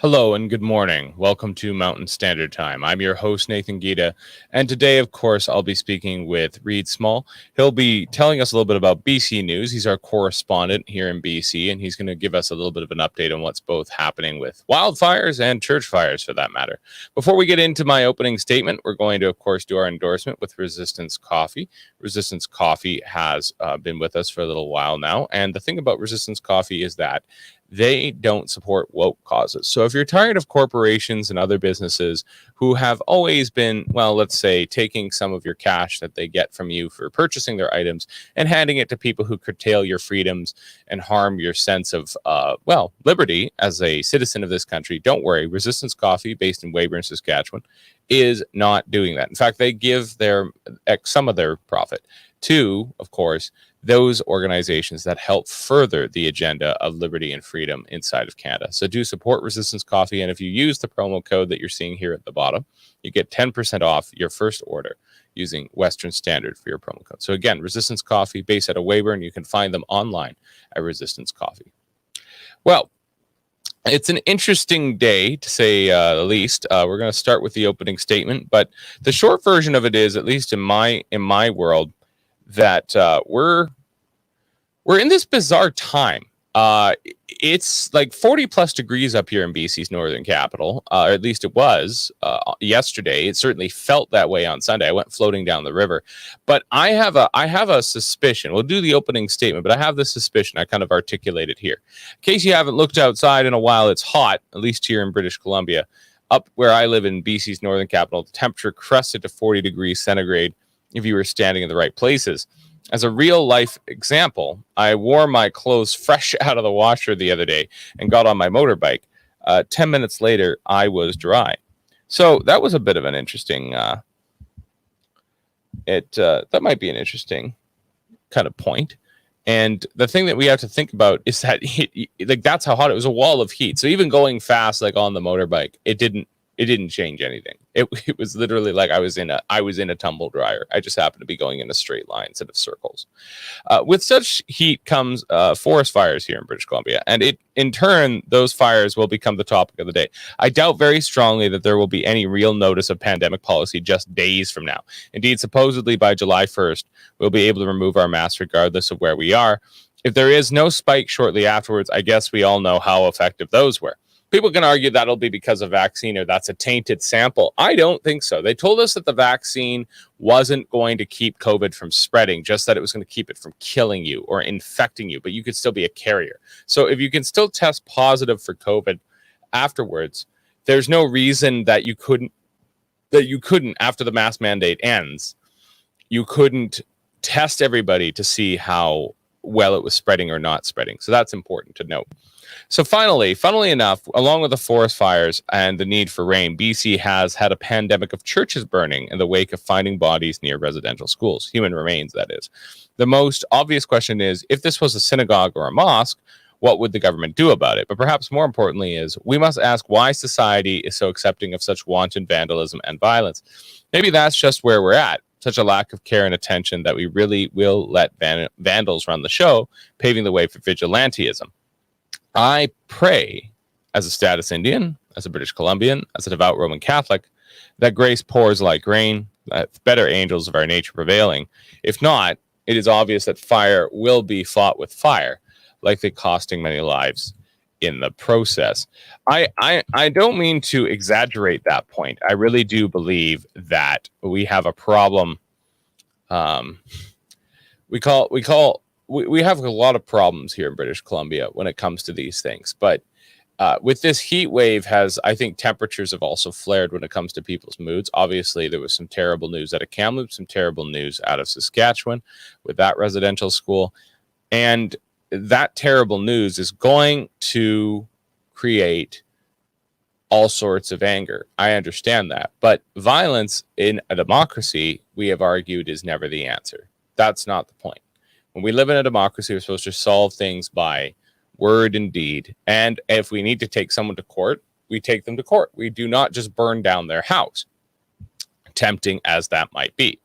Hello and good morning. Welcome to Mountain Standard Time. I'm your host, Nathan Giede, and today, of course, I'll be speaking with Reid Small. He'll be telling us a little bit about BC news. He's our correspondent here in BC, and he's going to give us a little bit of an update on what's both happening with wildfires and church fires, for that matter. Before we get into my opening statement, we're going to, of course, do our endorsement with Resistance Coffee. Resistance Coffee has been with us for a little while now, and the thing about Resistance Coffee is that they don't support woke causes. So if you're tired of corporations and other businesses who have always been, well, let's say, taking some of your cash that they get from you for purchasing their items and handing it to people who curtail your freedoms and harm your sense of, liberty as a citizen of this country, don't worry. Resistance Coffee, based in Weyburn, Saskatchewan, is not doing that. In fact, they give some of their profit to, of course, those organizations that help further the agenda of liberty and freedom inside of Canada. So do support Resistance Coffee. And if you use the promo code that you're seeing here at the bottom, you get 10% off your first order using Western Standard for your promo code. So again, Resistance Coffee, based out of Weyburn. You can find them online at Resistance Coffee. Well, it's an interesting day, to say the least. We're going to start with the opening statement, but the short version of it is, at least in my world, that we're in this bizarre time. It's like 40 plus degrees up here in BC's northern capital, or at least it was yesterday. It certainly felt that way on Sunday. I went floating down the river, but I have a suspicion. We'll do the opening statement, but I have this suspicion. I kind of articulate it here. In case you haven't looked outside in a while, it's hot, at least here in British Columbia. Up where I live in BC's northern capital, the temperature crested to 40 degrees centigrade if you were standing in the right places. As a real life example, I wore my clothes fresh out of the washer the other day and got on my motorbike. 10 minutes later, I was dry. So that was a bit of an interesting, that might be an interesting kind of point. And the thing that we have to think about is that that's how hot it was. A wall of heat. So even going fast, like on the motorbike, it didn't change anything. It was literally like I was in a tumble dryer. I just happened to be going in a straight line instead of circles. With such heat comes forest fires here in British Columbia, and in turn, those fires will become the topic of the day. I doubt very strongly that there will be any real notice of pandemic policy just days from now. Indeed, supposedly by July 1st, we'll be able to remove our masks regardless of where we are. If there is no spike shortly afterwards, I guess we all know how effective those were. People can argue that'll be because of vaccine or that's a tainted sample. I don't think so. They told us that the vaccine wasn't going to keep COVID from spreading, just that it was going to keep it from killing you or infecting you, but you could still be a carrier. So if you can still test positive for COVID afterwards, there's no reason that you couldn't, after the mask mandate ends, you couldn't test everybody to see how well it was spreading or not spreading. So that's important to note. So funnily enough, along with the forest fires and the need for rain, BC has had a pandemic of churches burning in the wake of finding bodies near residential schools, human remains, that is. The most obvious question is, if this was a synagogue or a mosque, what would the government do about it? But perhaps more importantly is, we must ask why society is so accepting of such wanton vandalism and violence. Maybe that's just where we're at. Such a lack of care and attention that we really will let vandals run the show, paving the way for vigilantism. I pray, as a status Indian, as a British Columbian, as a devout Roman Catholic, that grace pours like rain, that better angels of our nature prevailing. If not, it is obvious that fire will be fought with fire, likely costing many lives in the process. I don't mean to exaggerate that point. I really do believe that we have a problem. We have a lot of problems here in British Columbia when it comes to these things. But with this heat wave I think temperatures have also flared when it comes to people's moods. Obviously, there was some terrible news out of Kamloops, some terrible news out of Saskatchewan with that residential school. And that terrible news is going to create all sorts of anger. I understand that. But violence in a democracy, we have argued, is never the answer. That's not the point. When we live in a democracy, we're supposed to solve things by word and deed. And if we need to take someone to court, we take them to court. We do not just burn down their house, tempting as that might be.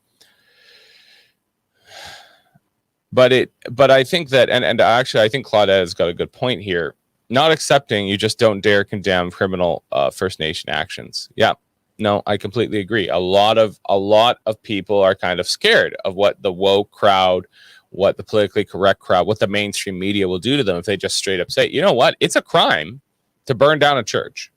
But I think that, and actually, I think Claudette has got a good point here. not accepting, you just don't dare condemn criminal First Nation actions. Yeah, no, I completely agree. A lot of people are kind of scared of what the woke crowd, what the politically correct crowd, what the mainstream media will do to them if they just straight up say, you know what, it's a crime to burn down a church.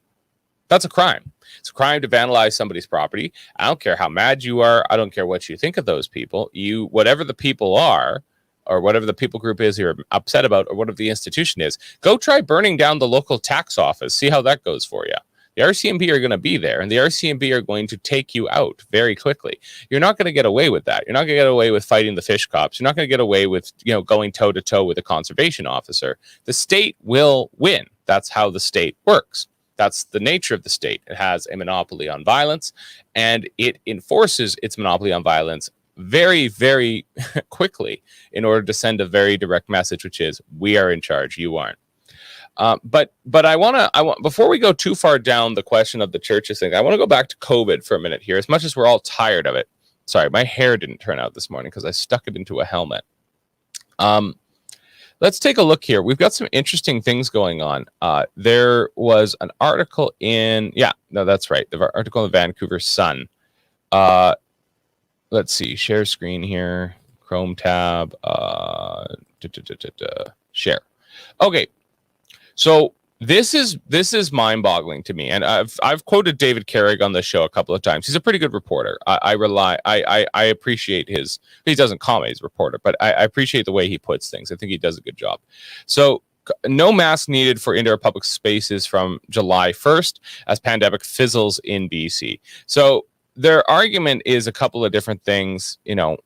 That's a crime. It's a crime to vandalize somebody's property. I don't care how mad you are. I don't care what you think of those people. Whatever the people are, or whatever the people group is you're upset about, or whatever the institution is, go try burning down the local tax office. See how that goes for you. The RCMP are going to be there, and the RCMP are going to take you out very quickly. You're not going to get away with that. You're not going to get away with fighting the fish cops. You're not going to get away with, going toe to toe with a conservation officer. The state will win. That's how the state works. That's the nature of the state. It has a monopoly on violence, and it enforces its monopoly on violence very, very quickly in order to send a very direct message, which is, we are in charge, you aren't. But I want before we go too far down the question of the churches thing, I want to go back to COVID for a minute here, as much as we're all tired of it. Sorry, my hair didn't turn out this morning because I stuck it into a helmet. Let's take a look here. We've got some interesting things going on. There was an article in, that's right, the article in the Vancouver Sun. Let's see, share screen here, Chrome tab, share. Okay, so this is mind-boggling to me, and I've quoted David Carrick on the show a couple of times. He's a pretty good reporter. I appreciate his. He doesn't comment, he's a reporter, but I appreciate the way he puts things. I think he does a good job. So, no mask needed for indoor public spaces from July 1st as pandemic fizzles in BC. So, their argument is a couple of different things. The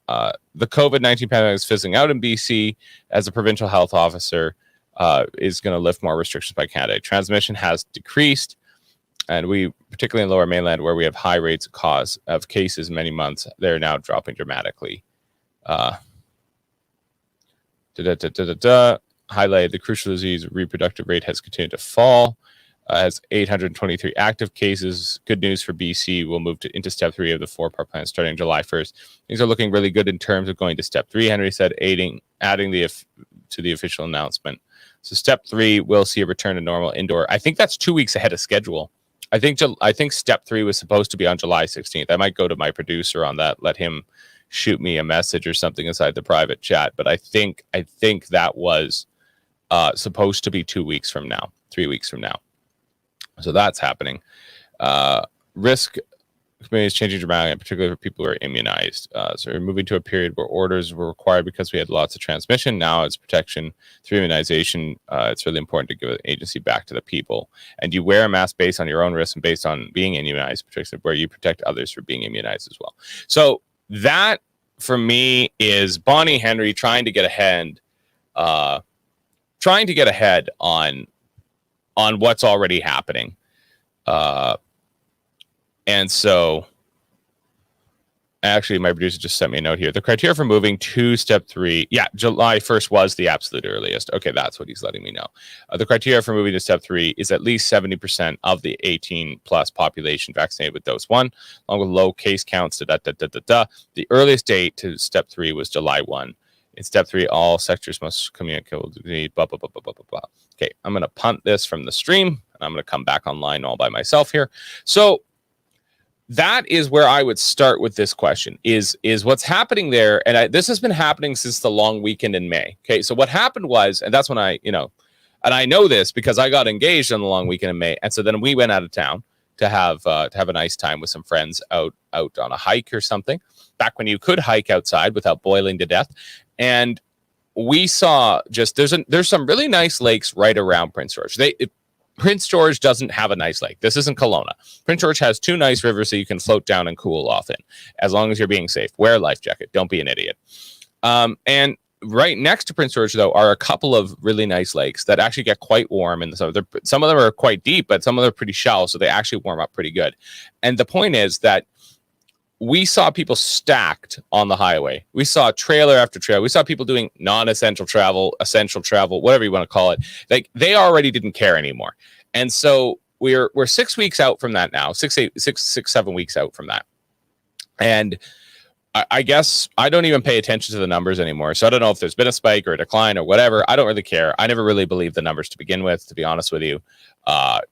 COVID-19 pandemic is fizzling out in BC. As a provincial health officer, is going to lift more restrictions by Canada. Transmission has decreased, and we, particularly in Lower Mainland, where we have high rates of cases in many months, they're now dropping dramatically. Highlighted the crucial disease reproductive rate has continued to fall. Has 823 active cases. Good news for BC. We'll move into step 3 of the 4-part plan starting July 1st. Things are looking really good in terms of going to step 3. Henry said, adding to the official announcement. So step 3 will see a return to normal indoor. I think that's 2 weeks ahead of schedule. I think step 3 was supposed to be on July 16th. I might go to my producer on that, let him shoot me a message or something inside the private chat. But I think that was supposed to be 2 weeks from now, 3 weeks from now. So that's happening. Risk communities changing dramatically, particularly for people who are immunized. So we're moving to a period where orders were required because we had lots of transmission. Now it's protection through immunization. It's really important to give an agency back to the people. And you wear a mask based on your own risk and based on being immunized, particularly where you protect others for being immunized as well. So that, for me, is Bonnie Henry trying to get ahead on what's already happening. And so, actually, my producer just sent me a note here. The criteria for moving to step 3, July 1st was the absolute earliest. Okay, that's what he's letting me know. The criteria for moving to step 3 is at least 70% of the 18-plus population vaccinated with dose 1, along with low case counts. The earliest date to step 3 was July 1. In step 3, all sectors must communicate. Blah, blah, blah, blah, blah, blah. Okay, I'm going to punt this from the stream, and I'm going to come back online all by myself here. So that is where I would start with this question, is what's happening there. And this has been happening since the long weekend in May. Okay, so what happened was, and that's when and I know this because I got engaged on the long weekend in May. And so then we went out of town to have a nice time with some friends out on a hike or something, back when you could hike outside without boiling to death. And we saw there's some really nice lakes right around Prince George. Prince George doesn't have a nice lake. This isn't Kelowna. Prince George has 2 nice rivers that you can float down and cool off in, as long as you're being safe. Wear a life jacket. Don't be an idiot. And right next to Prince George, though, are a couple of really nice lakes that actually get quite warm in the summer. Some of them are quite deep, but some of them are pretty shallow, so they actually warm up pretty good. And the point is that we saw people stacked on the highway. We saw trailer after trailer. We saw people doing non-essential travel, essential travel, whatever you want to call it. Like, they already didn't care anymore. And so we're 6 weeks out from that now, 7 weeks out from that. And I guess I don't even pay attention to the numbers anymore. So I don't know if there's been a spike or a decline or whatever. I don't really care. I never really believed the numbers to begin with, to be honest with you.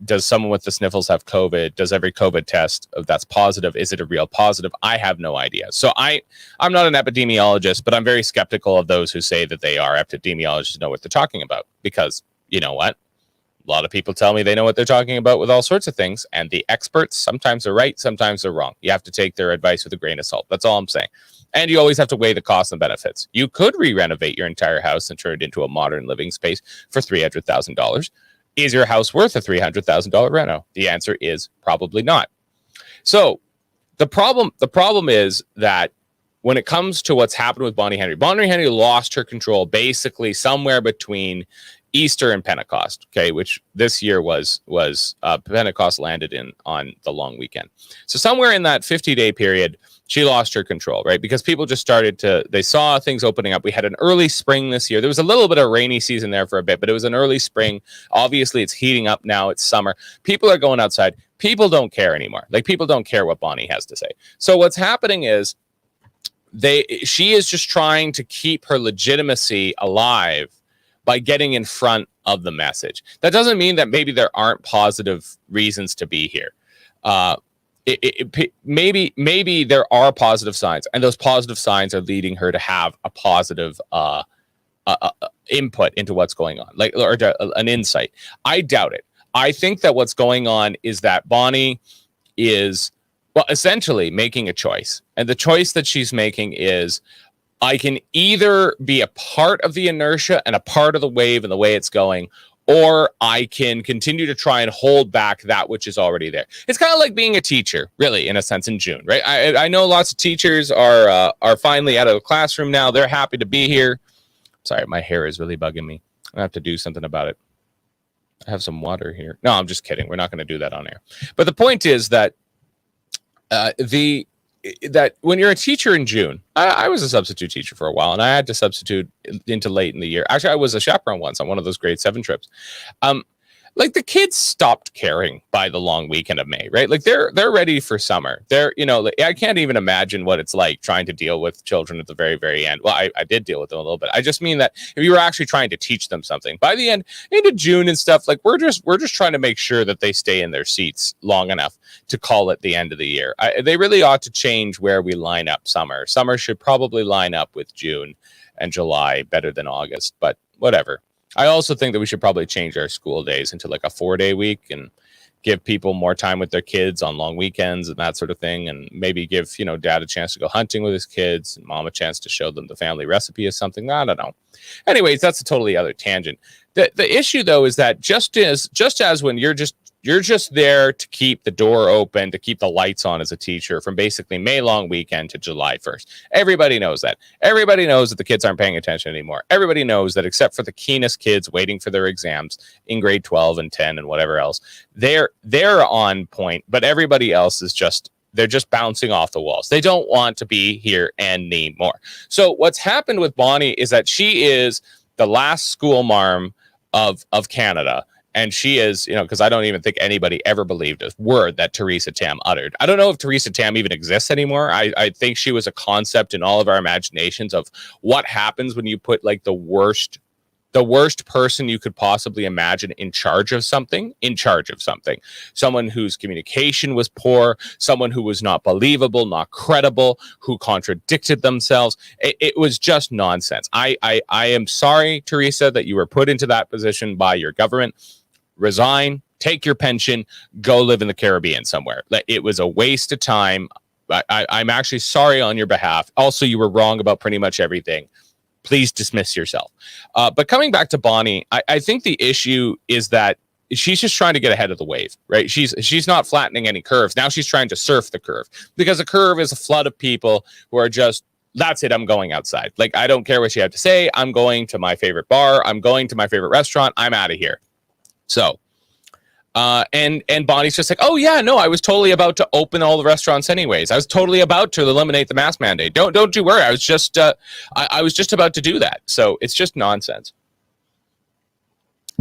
Does someone with the sniffles have COVID? Does every COVID test that's positive, is it a real positive? I have no idea. So I'm not an epidemiologist, but I'm very skeptical of those who say that they are epidemiologists, know what they're talking about, because you know what? A lot of people tell me they know what they're talking about with all sorts of things, and the experts, sometimes are right, sometimes they're wrong. You have to take their advice with a grain of salt. That's all I'm saying. And you always have to weigh the costs and benefits. You could re-renovate your entire house and turn it into a modern living space for $300,000. Is your house worth a $300,000 reno? The answer is probably not. So the problem is that when it comes to what's happened with Bonnie Henry lost her control basically somewhere between Easter and Pentecost, okay, which this year was Pentecost landed on the long weekend. So somewhere in that 50-day period, she lost her control, right? Because people just they saw things opening up. We had an early spring this year. There was a little bit of rainy season there for a bit, but it was an early spring. Obviously, it's heating up now. It's summer. People are going outside. People don't care anymore. Like, people don't care what Bonnie has to say. So what's happening is she is just trying to keep her legitimacy alive by getting in front of the message. That doesn't mean that maybe there aren't positive reasons to be here. Maybe there are positive signs, and those positive signs are leading her to have a positive input into what's going on, or an insight. I doubt it. I think that what's going on is that Bonnie is, essentially making a choice, and the choice that she's making is, I can either be a part of the inertia and a part of the wave and the way it's going, or I can continue to try and hold back that which is already there. It's kind of like being a teacher, really, in a sense, in June, right? I know lots of teachers are finally out of the classroom now. They're happy to be here. Sorry, my hair is really bugging me. I have to do something about it. I have some water here. No, I'm just kidding. We're not going to do that on air. But the point is that that when you're a teacher in June, I was a substitute teacher for a while, and I had to substitute into late in the year. Actually, I was a chaperone once on one of those grade 7 trips. Like, the kids stopped caring by the long weekend of May, right? Like, they're ready for summer. I can't even imagine what it's like trying to deal with children at the very, very end. Well, I did deal with them a little bit. I just mean that if you were actually trying to teach them something by the end into June and stuff, like, we're just trying to make sure that they stay in their seats long enough to call it the end of the year. They really ought to change where we line up summer. Summer should probably line up with June and July better than August, but whatever. I also think that we should probably change our school days into like a 4-day week and give people more time with their kids on long weekends and that sort of thing. And maybe give, dad a chance to go hunting with his kids and mom a chance to show them the family recipe or something. I don't know. Anyways, that's a totally other tangent. The issue, though, is that just as when you're just there to keep the door open, to keep the lights on as a teacher from basically May long weekend to July 1st. Everybody knows that. Everybody knows that the kids aren't paying attention anymore. Everybody knows that except for the keenest kids waiting for their exams in grade 12 and 10 and whatever else, they're on point, but everybody else is they're just bouncing off the walls. They don't want to be here anymore. So what's happened with Bonnie is that she is the last school marm of Canada. And she is, because I don't even think anybody ever believed a word that Theresa Tam uttered. I don't know if Theresa Tam even exists anymore. I think she was a concept in all of our imaginations of what happens when you put like the worst person you could possibly imagine in charge of something. Someone whose communication was poor, someone who was not believable, not credible, who contradicted themselves. It was just nonsense. I am sorry, Theresa, that you were put into that position by your government. Resign, take your pension, go live in the Caribbean somewhere. It was a waste of time. I'm actually sorry on your behalf. Also, you were wrong about pretty much everything. Please dismiss yourself. But coming back to Bonnie, I think the issue is that she's just trying to get ahead of the wave, right? She's not flattening any curves. Now she's trying to surf the curve, because the curve is a flood of people who are just, that's it, I'm going outside. Like, I don't care what you have to say. I'm going to my favorite bar. I'm going to my favorite restaurant. I'm out of here. So, and Bonnie's just like, oh yeah, no, I was totally about to open all the restaurants anyways. I was totally about to eliminate the mask mandate. Don't you worry. I was just about to do that. So it's just nonsense.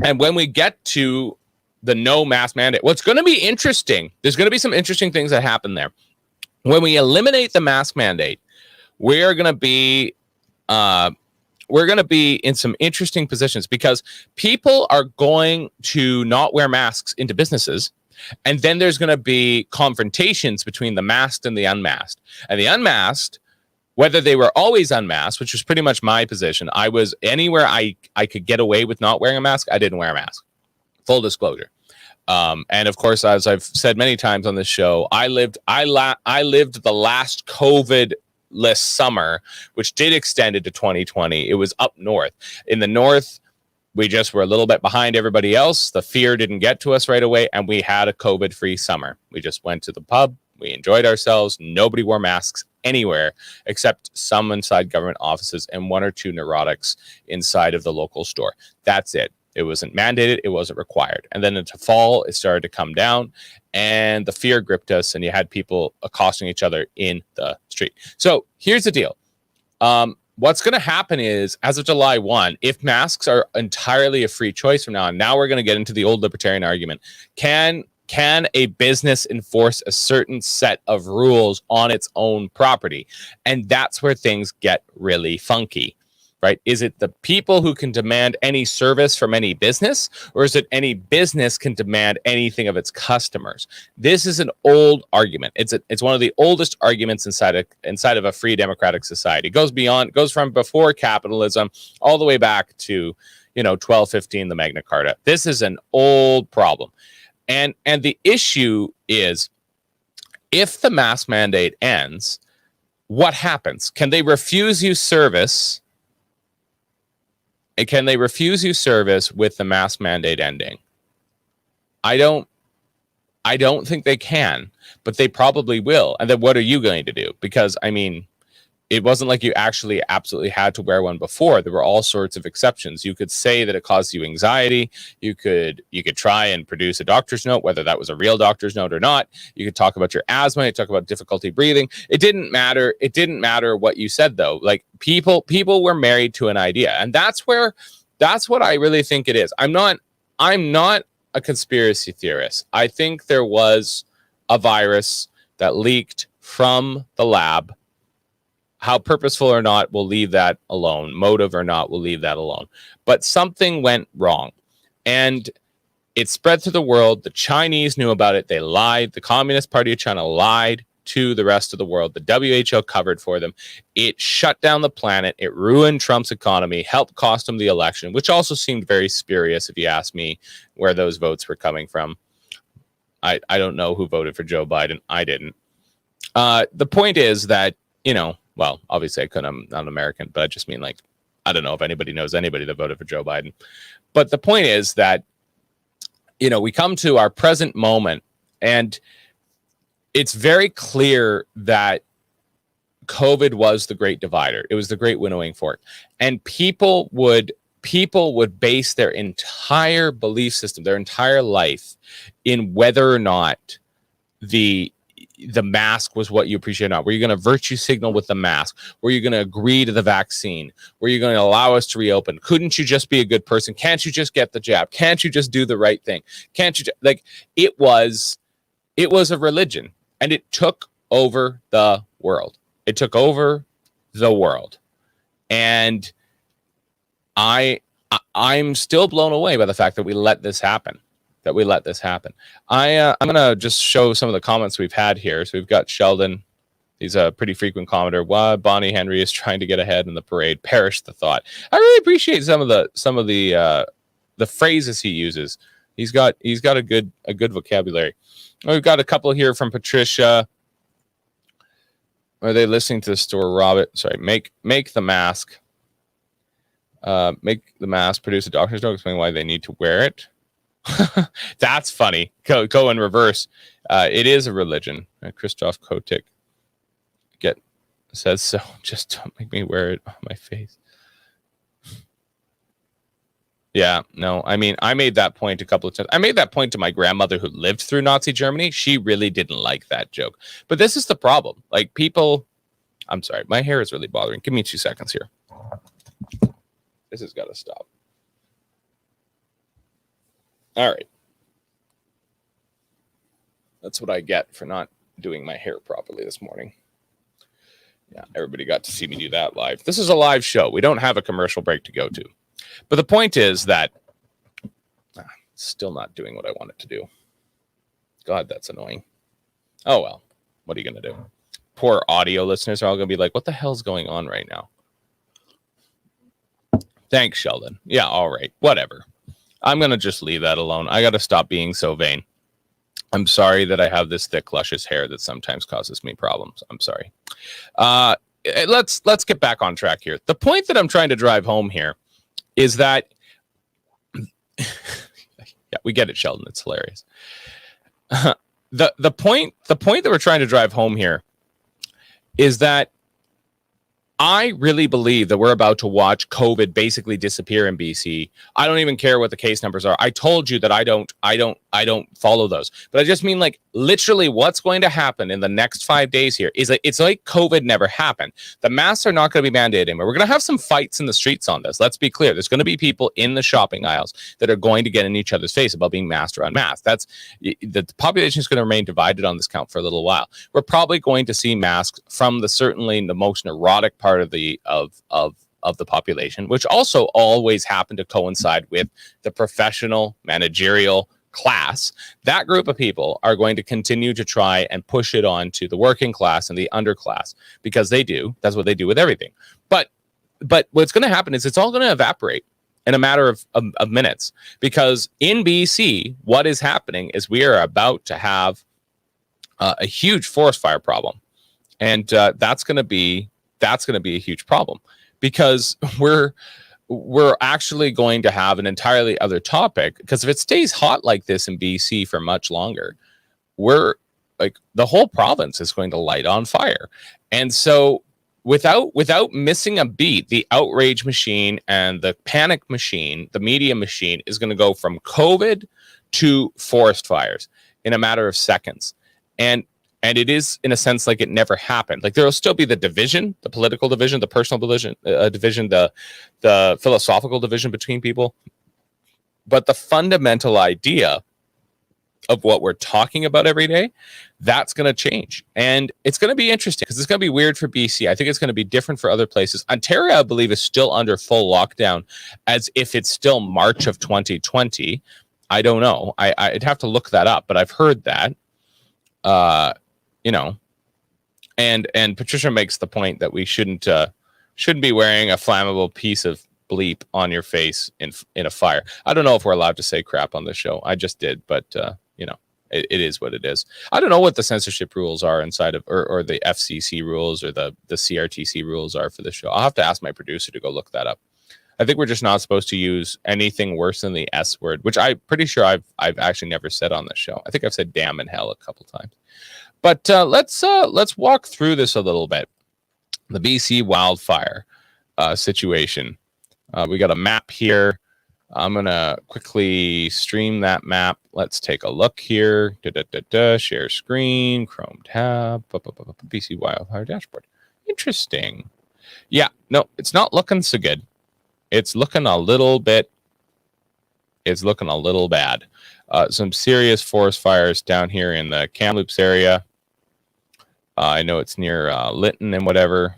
And when we get to the no mask mandate, what's going to be interesting, there's going to be some interesting things that happen there. When we eliminate the mask mandate, we're going to be in some interesting positions because people are going to not wear masks into businesses. And then there's going to be confrontations between the masked and the unmasked. And the unmasked, whether they were always unmasked, which was pretty much my position, I was anywhere I could get away with not wearing a mask, I didn't wear a mask. Full disclosure. And of course, as I've said many times on this show, I lived the last COVID-less summer, which did extend into 2020. It was up north. In the north, we just were a little bit behind everybody else. The fear didn't get to us right away, and we had a COVID-free summer. We just went to the pub. We enjoyed ourselves. Nobody wore masks anywhere except some inside government offices and one or two neurotics inside of the local store. That's it. It wasn't mandated. It wasn't required. And then into fall, it started to come down, and the fear gripped us, and you had people accosting each other in the street. So here's the deal. What's going to happen is, as of July 1, if masks are entirely a free choice from now on, now we're going to get into the old libertarian argument. Can a business enforce a certain set of rules on its own property? And that's where things get really funky, right? Is it the people who can demand any service from any business, or is it any business can demand anything of its customers? This is an old argument. It's one of the oldest arguments inside of a free democratic society. It goes from before capitalism all the way back to 1215, the Magna Carta. This is an old problem, and the issue is, if the mask mandate ends, what happens? Can they refuse you service? Can they refuse you service with the mask mandate ending? I don't think they can, but they probably will. And then what are you going to do? Because, I mean, it wasn't like you actually absolutely had to wear one before. There were all sorts of exceptions. You could say that it caused you anxiety. You could try and produce a doctor's note, whether that was a real doctor's note or not. You could talk about your asthma. You talk about difficulty breathing. It didn't matter. It didn't matter what you said, though. Like, people were married to an idea, and that's what I really think it is. I'm not a conspiracy theorist. I think there was a virus that leaked from the lab. How purposeful or not, we'll leave that alone. Motive or not, we'll leave that alone. But something went wrong, and it spread to the world. The Chinese knew about it. They lied. The Communist Party of China lied to the rest of the world. The WHO covered for them. It shut down the planet. It ruined Trump's economy, helped cost him the election, which also seemed very spurious, if you ask me, where those votes were coming from. I don't know who voted for Joe Biden. I didn't. The point is that, well, obviously I'm not American, but I just mean, like, I don't know if anybody knows anybody that voted for Joe Biden. But the point is that, we come to our present moment, and it's very clear that COVID was the great divider. It was the great winnowing fork. And people would base their entire belief system, their entire life, in whether or not the mask was what you appreciate or not. Were you going to virtue signal with the mask? Were you going to agree to the vaccine? Were you going to allow us to reopen? Couldn't you just be a good person? Can't you just get the jab? Can't you just do the right thing? Can't you it was a religion, and it took over the world. It took over the world. And I'm still blown away by the fact that we let this happen. I'm going to just show some of the comments we've had here. So we've got Sheldon. He's a pretty frequent commenter. Why Bonnie Henry is trying to get ahead in the parade. Perish the thought. I really appreciate some of the phrases he uses. He's got a good vocabulary. We've got a couple here from Patricia. Are they listening to the store? Robert, sorry. Make the mask. Make the mask. Produce a doctor's note. Explain why they need to wear it. That's funny. Go in reverse. It is a religion. Christoph Kotick says so. Just don't make me wear it on my face. Yeah, no, I mean, I made that point a couple of times. I made that point to my grandmother who lived through Nazi Germany. She really didn't like that joke. But this is the problem. Like, people, I'm sorry, my hair is really bothering. Give me 2 seconds here. This has got to stop. All right. That's what I get for not doing my hair properly this morning. Yeah, everybody got to see me do that live. This is a live show. We don't have a commercial break to go to. But the point is that still not doing what I want it to do. God, that's annoying. Oh, well, what are you going to do? Poor audio listeners are all going to be like, what the hell's going on right now? Thanks, Sheldon. Yeah, all right. Whatever. I'm going to just leave that alone. I got to stop being so vain. I'm sorry that I have this thick, luscious hair that sometimes causes me problems. I'm sorry. Let's get back on track here. The point that I'm trying to drive home here is that yeah, we get it, Sheldon. It's hilarious. The point that we're trying to drive home here is that I really believe that we're about to watch COVID basically disappear in BC. I don't even care what the case numbers are. I told you that I don't follow those. But I just mean, like, literally what's going to happen in the next 5 days here is that it's like COVID never happened. The masks are not going to be mandated anymore. We're going to have some fights in the streets on this. Let's be clear. There's going to be people in the shopping aisles that are going to get in each other's face about being masked or unmasked. That's the population is going to remain divided on this count for a little while. We're probably going to see masks from certainly the most neurotic part of the population, which also always happened to coincide with the professional managerial class. That group of people are going to continue to try and push it on to the working class and the underclass because that's what they do with everything. But what's going to happen is it's all going to evaporate in a matter of minutes, because in BC, what is happening is we are about to have a huge forest fire problem. And that's going to be a huge problem, because we're actually going to have an entirely other topic. Because if it stays hot like this in BC for much longer, we're like, the whole province is going to light on fire. And so without missing a beat, the outrage machine and the panic machine, the media machine, is going to go from COVID to forest fires in a matter of seconds. And it is, in a sense, like it never happened. Like, there will still be the division, the political division, the personal division, the philosophical division between people. But the fundamental idea of what we're talking about every day, that's going to change. And it's going to be interesting, because it's going to be weird for BC. I think it's going to be different for other places. Ontario, I believe, is still under full lockdown, as if it's still March of 2020. I don't know. I'd have to look that up, but I've heard that. And Patricia makes the point that we shouldn't be wearing a flammable piece of bleep on your face in a fire. I don't know if we're allowed to say crap on this show. I just did, but it is what it is. I don't know what the censorship rules are inside of, or the FCC rules, or the CRTC rules are for the show. I'll have to ask my producer to go look that up. I think we're just not supposed to use anything worse than the S word, which I'm pretty sure I've actually never said on this show. I think I've said damn and hell a couple times. But let's walk through this a little bit. The BC wildfire situation. We got a map here. I'm gonna quickly stream that map. Let's take a look here. Share screen, Chrome tab, BC wildfire dashboard. Interesting. Yeah, no, it's not looking so good. It's looking a little bad. Some serious forest fires down here in the Kamloops area. I know it's near Lytton and whatever.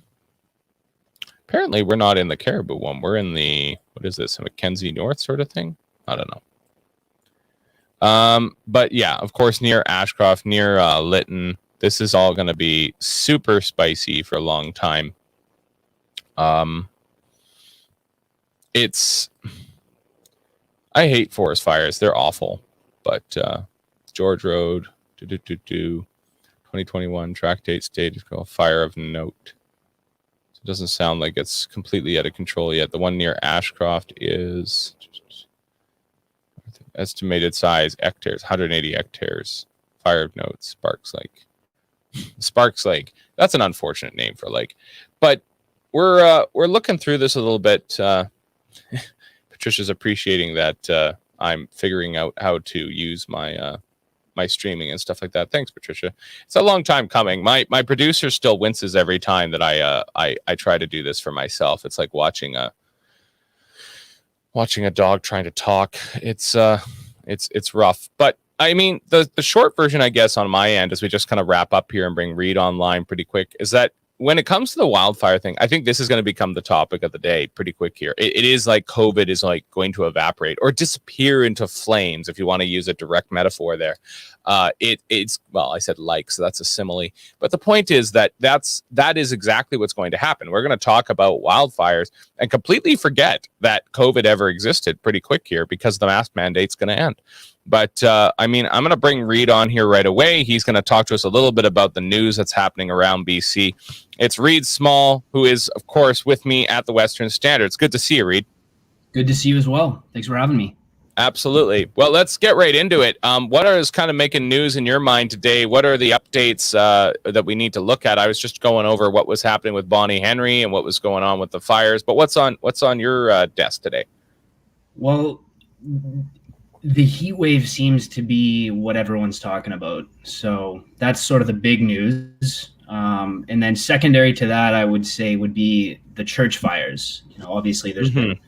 Apparently, we're not in the Caribou one. We're in the, what is this, a Mackenzie North sort of thing? I don't know. But yeah, of course, near Ashcroft, near Lytton. This is all going to be super spicy for a long time. I hate forest fires. They're awful. But George Road, 2021 track date stated fire of note. So it doesn't sound like it's completely out of control yet. The one near Ashcroft is estimated size hectares, 180 hectares. Fire of note, Sparks Lake. Sparks Lake. That's an unfortunate name for a lake. But we're looking through this a little bit. Patricia's appreciating that I'm figuring out how to use my my streaming and stuff like that. Thanks, Patricia. It's a long time coming. My producer still winces every time that I try to do this for myself. It's like watching a dog trying to talk. It's rough. But I mean, the short version, I guess, on my end, as we just kind of wrap up here and bring Reid online pretty quick, is that when it comes to the wildfire thing, I think this is going to become the topic of the day pretty quick here. It is like COVID is like going to evaporate or disappear into flames, if you want to use a direct metaphor there. It's well, I said like, so that's a simile. But the point is that that is exactly what's going to happen. We're going to talk about wildfires and completely forget that COVID ever existed pretty quick here because the mask mandate's going to end. But I mean, I'm going to bring Reid on here right away. He's going to talk to us a little bit about the news that's happening around BC. It's Reid Small, who is, of course, with me at the Western Standard. It's good to see you, Reid. Good to see you as well. Thanks for having me. Absolutely. Well, let's get right into it. What is kind of making news in your mind today? What are the updates that we need to look at? I was just going over what was happening with Bonnie Henry and what was going on with the fires. But what's on your desk today? Well, the heat wave seems to be what everyone's talking about. So that's sort of the big news. And then secondary to that, I would say would be the church fires. Obviously there's been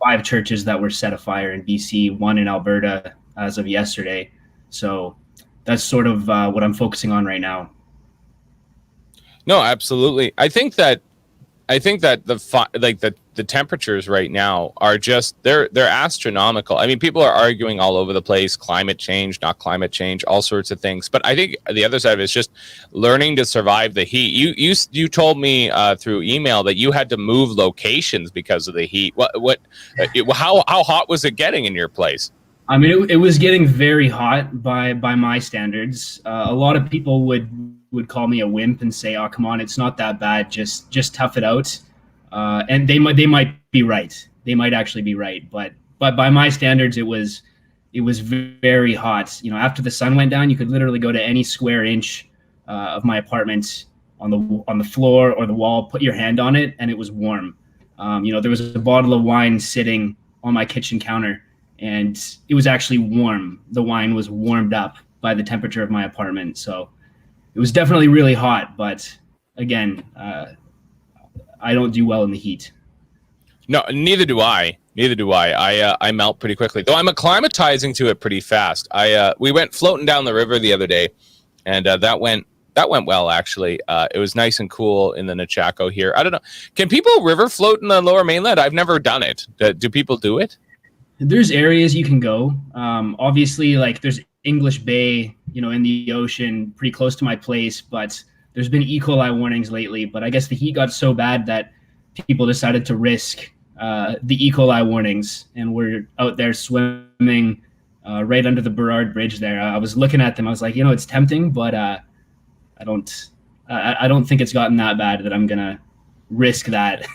5 churches that were set afire in BC, 1 in Alberta as of yesterday. So that's sort of what I'm focusing on right now. No, absolutely. I think that the temperatures right now are just they're astronomical. I mean, people are arguing all over the place, climate change, not climate change, all sorts of things. But I think the other side of it is just learning to survive the heat. You told me through email that you had to move locations because of the heat. How hot was it getting in your place? I mean, it was getting very hot by my standards. A lot of people would call me a wimp and say, "Oh, come on, it's not that bad. Just tough it out." And they might be right. They might actually be right. But by my standards, it was very hot. After the sun went down, you could literally go to any square inch of my apartment on the floor or the wall, put your hand on it, and it was warm. There was a bottle of wine sitting on my kitchen counter, and it was actually warm. The wine was warmed up by the temperature of my apartment. So it was definitely really hot. But again, I don't do well in the heat. No, neither do I. I melt pretty quickly, though I'm acclimatizing to it pretty fast. We went floating down the river the other day, and that went well, actually. It was nice and cool in the Nechako here. I don't know. Can people river float in the Lower Mainland? I've never done it. Do people do it? There's areas you can go. Obviously, like there's English Bay, in the ocean, pretty close to my place, but there's been E. coli warnings lately. But I guess the heat got so bad that people decided to risk the E. coli warnings, and we're out there swimming right under the Burrard Bridge there. I was looking at them. I was like, it's tempting, but I don't think it's gotten that bad that I'm gonna risk that.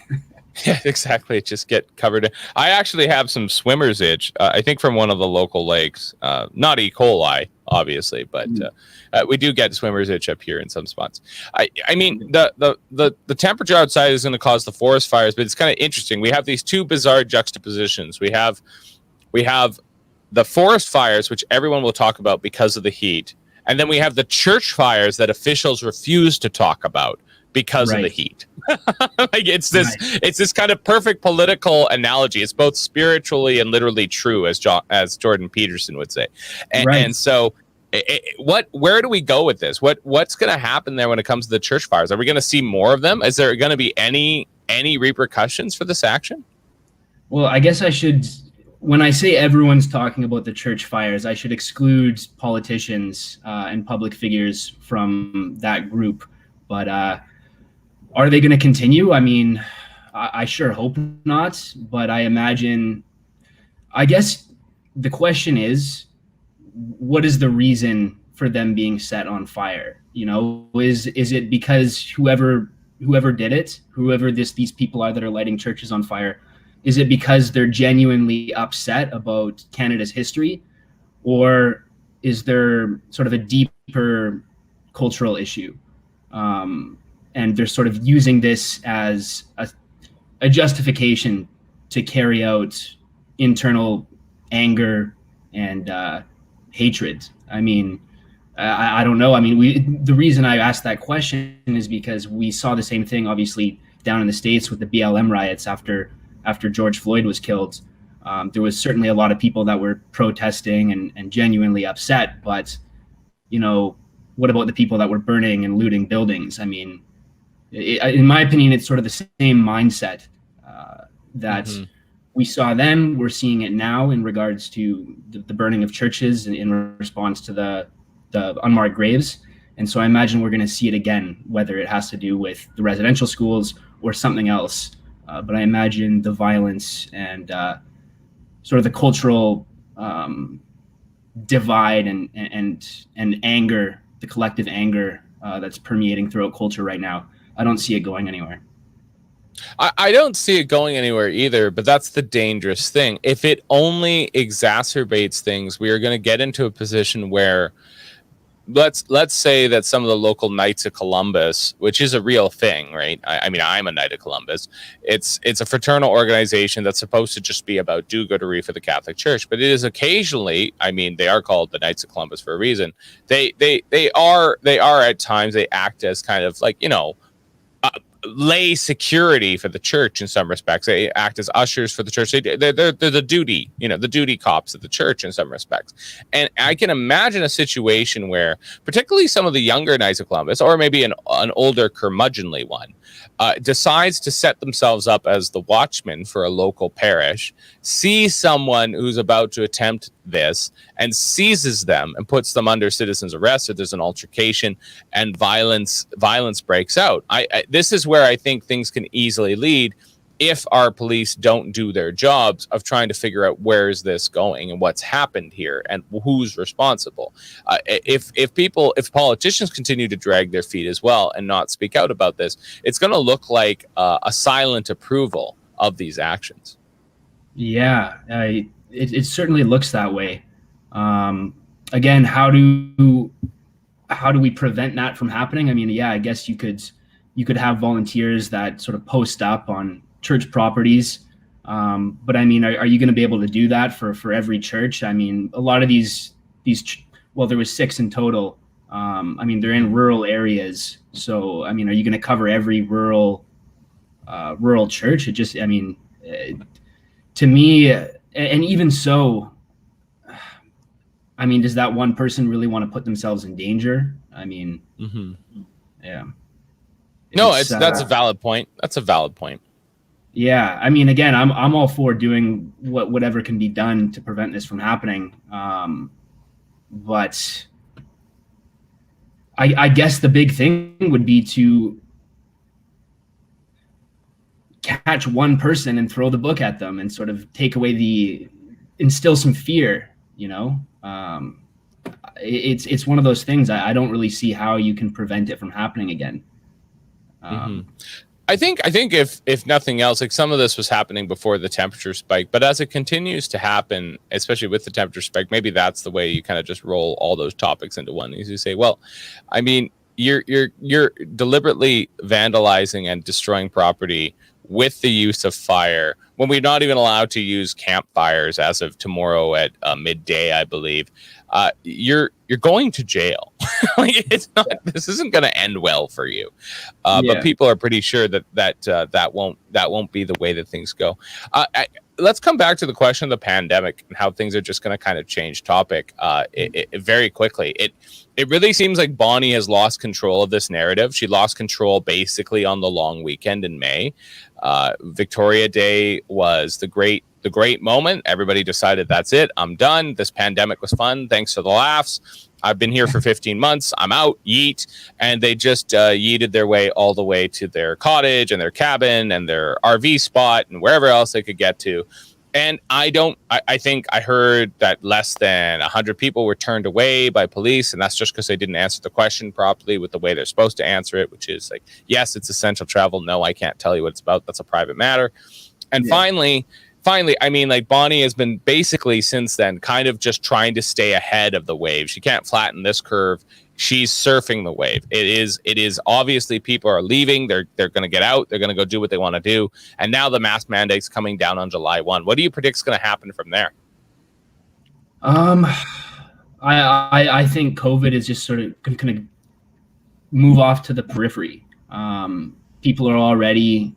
Yeah, exactly. Just get covered. I actually have some swimmer's itch, I think from one of the local lakes. Not E. coli, obviously, but we do get swimmer's itch up here in some spots. I mean, the temperature outside is going to cause the forest fires, but it's kind of interesting. We have these two bizarre juxtapositions. We have the forest fires, which everyone will talk about because of the heat, and then we have the church fires that officials refuse to talk about because of the heat. Like it's this kind of perfect political analogy. It's both spiritually and literally true, as Jordan Peterson would say. And so where do we go with this? What's going to happen there when it comes to the church fires? Are we going to see more of them? Is there going to be any repercussions for this action? Well, I guess I should, when I say everyone's talking about the church fires, I should exclude politicians and public figures from that group. But are they going to continue? I mean, I sure hope not, but I guess the question is, what is the reason for them being set on fire? Is it because whoever did it, these people are that are lighting churches on fire, is it because they're genuinely upset about Canada's history, or is there sort of a deeper cultural issue? And they're sort of using this as a justification to carry out internal anger and hatred. I mean, I don't know. I mean, the reason I asked that question is because we saw the same thing, obviously, down in the States with the BLM riots after George Floyd was killed. There was certainly a lot of people that were protesting and genuinely upset, but, what about the people that were burning and looting buildings? I mean, In my opinion, it's sort of the same mindset that Mm-hmm. we saw then. We're seeing it now in regards to the burning of churches in response to the unmarked graves. And so I imagine we're going to see it again, whether it has to do with the residential schools or something else. But I imagine the violence and sort of the cultural divide and anger, the collective anger that's permeating throughout culture right now. I don't see it going anywhere. I don't see it going anywhere either, but that's the dangerous thing. If it only exacerbates things, we are going to get into a position where let's say that some of the local Knights of Columbus, which is a real thing, right? I mean, I'm a Knight of Columbus. It's a fraternal organization that's supposed to just be about do-goodery for the Catholic Church, but it is occasionally. I mean, they are called the Knights of Columbus for a reason. They are at times they act as kind of like lay security for the church in some respects. They act as ushers for the church. They're the duty, the duty cops of the church in some respects. And I can imagine a situation where, particularly some of the younger Knights of Columbus, or maybe an older curmudgeonly one, decides to set themselves up as the watchman for a local parish, sees someone who's about to attempt this and seizes them and puts them under citizen's arrest, or there's an altercation and violence breaks out. This is where I think things can easily lead if our police don't do their jobs of trying to figure out where is this going and what's happened here and who's responsible. If politicians continue to drag their feet as well and not speak out about this, it's going to look like a silent approval of these actions. Yeah, it certainly looks that way. Again, how do we prevent that from happening? I mean, yeah, I guess you could have volunteers that sort of post up on church properties. But I mean, are you going to be able to do that for every church? I mean, a lot of these, well, there was 6 in total. I mean, they're in rural areas. So, I mean, are you going to cover every rural church? It just, I mean, to me, and even so, I mean, does that one person really want to put themselves in danger? I mean, yeah. No, that's a valid point. That's a valid point. Yeah, I mean, again, I'm all for doing whatever can be done to prevent this from happening. But I guess the big thing would be to catch one person and throw the book at them and sort of take away instill some fear. It's one of those things. I don't really see how you can prevent it from happening again. I think if nothing else, like some of this was happening before the temperature spike, but as it continues to happen, especially with the temperature spike, maybe that's the way you kind of just roll all those topics into one. Is you say, well, I mean, you're deliberately vandalizing and destroying property with the use of fire when we're not even allowed to use campfires as of tomorrow at midday, I believe. You're going to jail. Like this isn't going to end well for you. But people are pretty sure that won't be the way that things go. Let's come back to the question of the pandemic and how things are just going to kind of change topic very quickly. It really seems like Bonnie has lost control of this narrative. She lost control basically on the long weekend in May. Victoria Day was the great moment. Everybody decided that's it. I'm done. This pandemic was fun. Thanks for the laughs. I've been here for 15 months. I'm out. Yeet. And they just yeeted their way all the way to their cottage and their cabin and their RV spot and wherever else they could get to. And I think I heard that less than 100 people were turned away by police. And that's just because they didn't answer the question properly with the way they're supposed to answer it, which is like, yes, it's essential travel. No, I can't tell you what it's about. That's a private matter. And finally, I mean, like Bonnie has been basically since then kind of just trying to stay ahead of the wave. She can't flatten this curve. She's surfing the wave. It is obviously people are leaving. They're going to get out. They're going to go do what they want to do. And now the mask mandate's coming down on July 1. What do you predict is going to happen from there? I think COVID is just sort of going to move off to the periphery. People are already,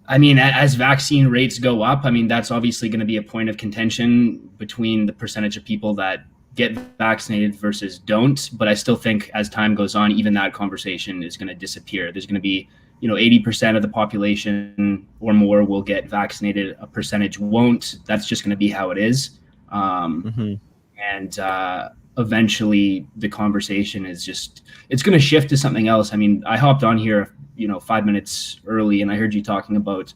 I mean, as vaccine rates go up, I mean, that's obviously going to be a point of contention between the percentage of people that get vaccinated versus don't. But I still think as time goes on, even that conversation is going to disappear. There's going to be, 80% of the population or more will get vaccinated. A percentage won't. That's just going to be how it is. Mm-hmm. And eventually the conversation is it's going to shift to something else. I mean, I hopped on here, 5 minutes early, and I heard you talking about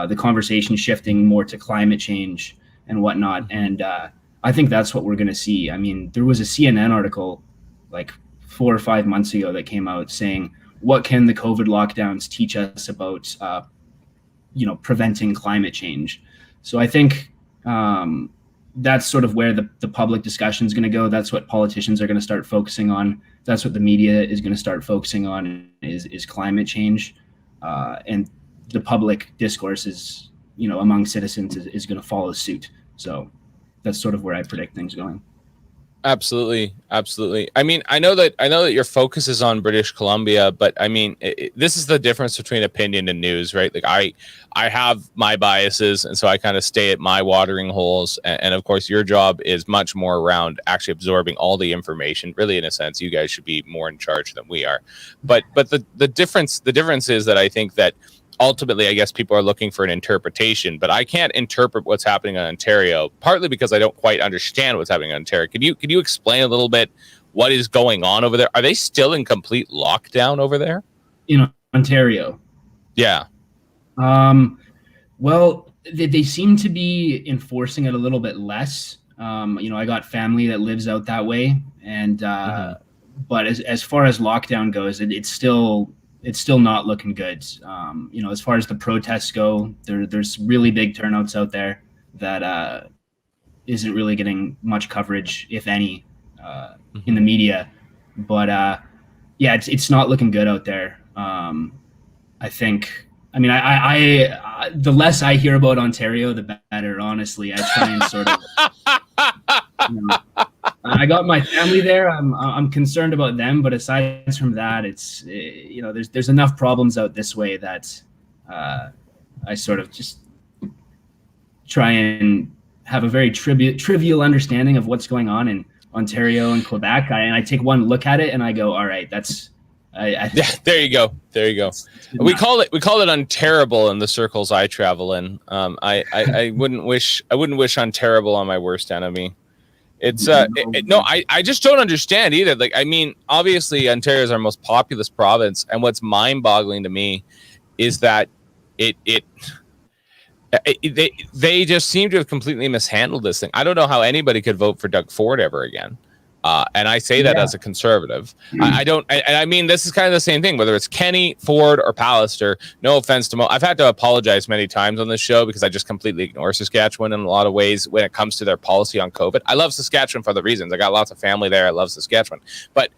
the conversation shifting more to climate change and whatnot. And I think that's what we're going to see. I mean, there was a CNN article like 4 or 5 months ago that came out saying, what can the COVID lockdowns teach us about, preventing climate change? So I think that's sort of where the public discussion is going to go. That's what politicians are going to start focusing on. That's what the media is going to start focusing on is climate change. And the public discourse is, among citizens is going to follow suit. So that's sort of where I predict things going. Absolutely. I mean, I know that your focus is on British Columbia, but I mean, this is the difference between opinion and news, right? Like I have my biases, and so I kind of stay at my watering holes. And of course, your job is much more around actually absorbing all the information. Really, in a sense, you guys should be more in charge than we are. But the difference is that I think that ultimately, I guess people are looking for an interpretation, but I can't interpret what's happening in Ontario, partly because I don't quite understand what's happening in Ontario. Could you explain a little bit what is going on over there? Are they still in complete lockdown over there? In Ontario? Yeah. Well, they seem to be enforcing it a little bit less. I got family that lives out that way, and but as far as lockdown goes, it's still not looking good. As far as the protests go, there's really big turnouts out there that isn't really getting much coverage, if any, in the media. But it's not looking good out there. I think. I mean, I the less I hear about Ontario, the better. Honestly, I try and sort of. I got my family there. I'm concerned about them, but aside from that, it's there's enough problems out this way that I sort of just try and have a very trivial understanding of what's going on in Ontario and Quebec. And I take one look at it and I go, all right, that's. Yeah, there you go. We call it unterrible in the circles I travel in. I wouldn't wish unterrible on my worst enemy. It's I just don't understand either. Like, I mean, obviously Ontario is our most populous province, and what's mind-boggling to me is that they just seem to have completely mishandled this thing. I don't know how anybody could vote for Doug Ford ever again. And I say that as a conservative. I don't, and I mean, this is kind of the same thing, whether it's Kenny, Ford, or Pallister. No offense to I've had to apologize many times on this show because I just completely ignore Saskatchewan in a lot of ways when it comes to their policy on COVID. I love Saskatchewan for other reasons. I got lots of family there. I love Saskatchewan. But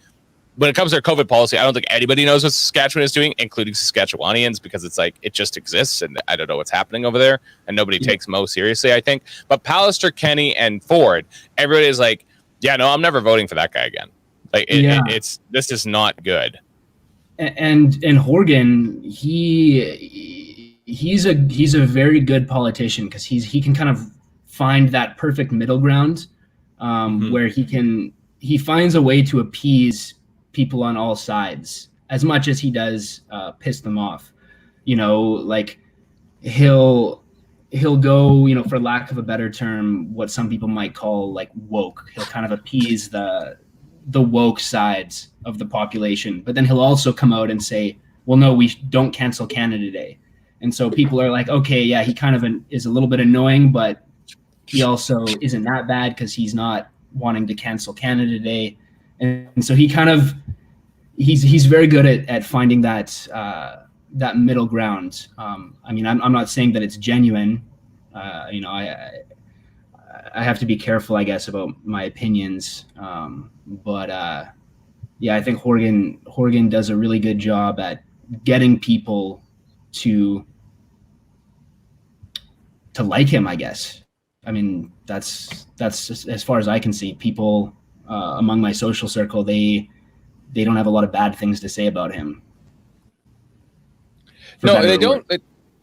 when it comes to their COVID policy, I don't think anybody knows what Saskatchewan is doing, including Saskatchewanians, because it's like, it just exists and I don't know what's happening over there. And nobody takes Mo seriously, I think. But Pallister, Kenny, and Ford, everybody is like, yeah, no, I'm never voting for that guy again. Like, this is not good. And Horgan, he's a very good politician because he can kind of find that perfect middle ground where he finds a way to appease people on all sides as much as he does piss them off. Like he'll go, for lack of a better term, what some people might call like woke. He'll kind of appease the woke sides of the population, but then he'll also come out and say, well, no, we don't cancel Canada Day. And so people are like, okay, yeah, he kind of is a little bit annoying, but he also isn't that bad because he's not wanting to cancel Canada Day. And so he kind of, he's very good at finding that middle ground. I mean, I'm not saying that it's genuine. I have to be careful, I guess, about my opinions. But I think Horgan does a really good job at getting people to like him, I guess. I mean, that's as far as I can see. People among my social circle, they don't have a lot of bad things to say about him. No, they don't.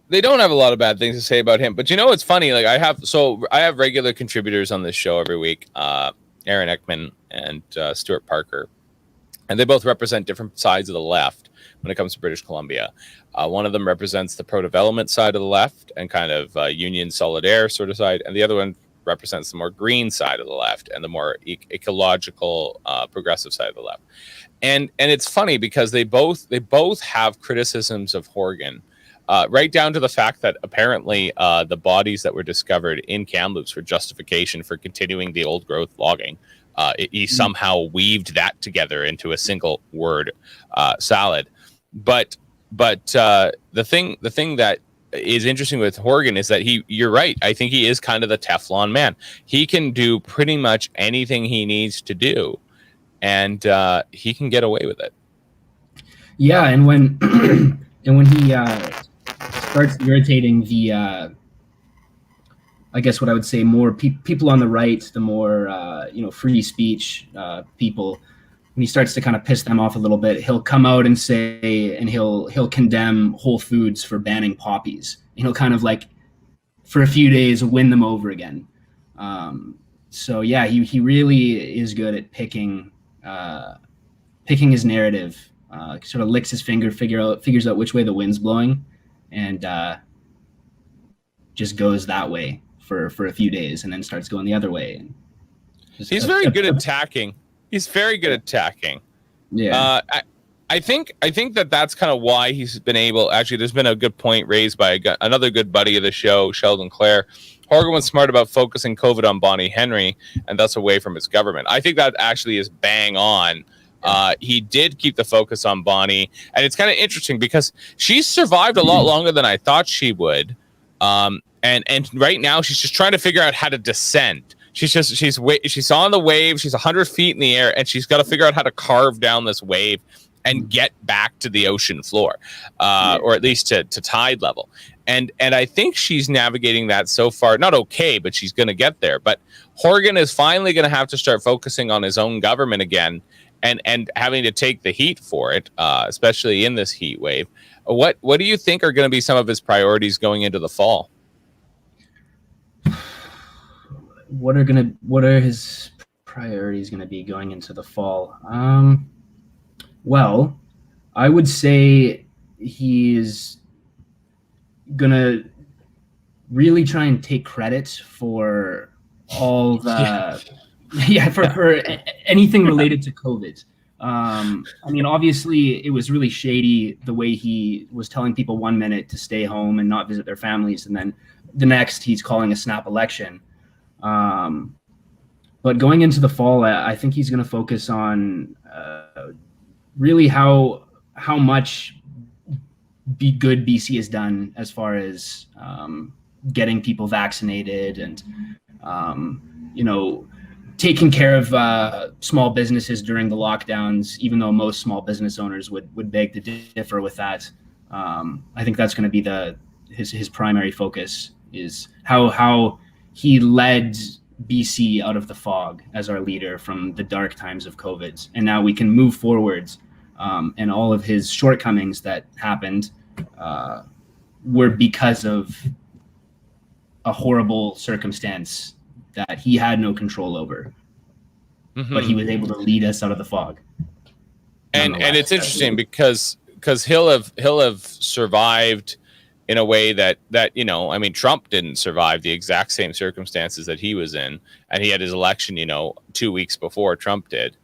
They don't have a lot of bad things to say about him. But it's funny. Like I have regular contributors on this show every week. Aaron Eckman and Stuart Parker, and they both represent different sides of the left when it comes to British Columbia. One of them represents the pro-development side of the left and kind of union solidaire sort of side, and the other one represents the more green side of the left and the more ecological progressive side of the left. And it's funny because they both have criticisms of Horgan, right down to the fact that apparently the bodies that were discovered in Kamloops were justification for continuing the old growth logging. He somehow weaved that together into a single word salad. But the thing that is interesting with Horgan is that you're right. I think he is kind of the Teflon man. He can do pretty much anything he needs to do, and he can get away with it. Yeah, and when he starts irritating the, I guess what I would say, more people on the right, the more free speech people, when he starts to kind of piss them off a little bit, he'll come out and say, and he'll condemn Whole Foods for banning poppies, and he'll kind of like for a few days win them over again. So yeah, he really is good at picking his narrative. Sort of licks his finger, figures out which way the wind's blowing, and just goes that way for a few days, and then starts going the other way. And he's very good at attacking. He's very good at attacking. Yeah. I think that's kind of why he's been able. Actually, there's been a good point raised by another good buddy of the show, Sheldon Clare. Horgan was smart about focusing COVID on Bonnie Henry and thus away from his government. I think that actually is bang on. He did keep the focus on Bonnie, and it's kind of interesting because she's survived a lot longer than I thought she would. And right now she's just trying to figure out how to descend. She's on the wave. She's 100 feet in the air, and she's got to figure out how to carve down this wave and get back to the ocean floor, or at least to tide level. And I think she's navigating that so far, not okay, but she's going to get there. But Horgan is finally going to have to start focusing on his own government again, and having to take the heat for it, especially in this heat wave. What do you think are going to be some of his priorities going into the fall? What are his priorities going to be going into the fall? Well, I would say he's going to really try and take credit for all the for anything related to COVID. I mean, obviously it was really shady the way he was telling people 1 minute to stay home and not visit their families, and then the next he's calling a snap election. But going into the fall, I think he's going to focus on really how much good BC has done as far as getting people vaccinated and taking care of small businesses during the lockdowns, even though most small business owners would beg to differ with that. I think that's going to be his primary focus, is how he led BC out of the fog as our leader from the dark times of COVID. And now we can move forwards, and all of his shortcomings that happened were because of a horrible circumstance that he had no control over, but he was able to lead us out of the fog. And it's interesting because he'll have survived in a way that I mean, Trump didn't survive the exact same circumstances that he was in, and he had his election 2 weeks before Trump did.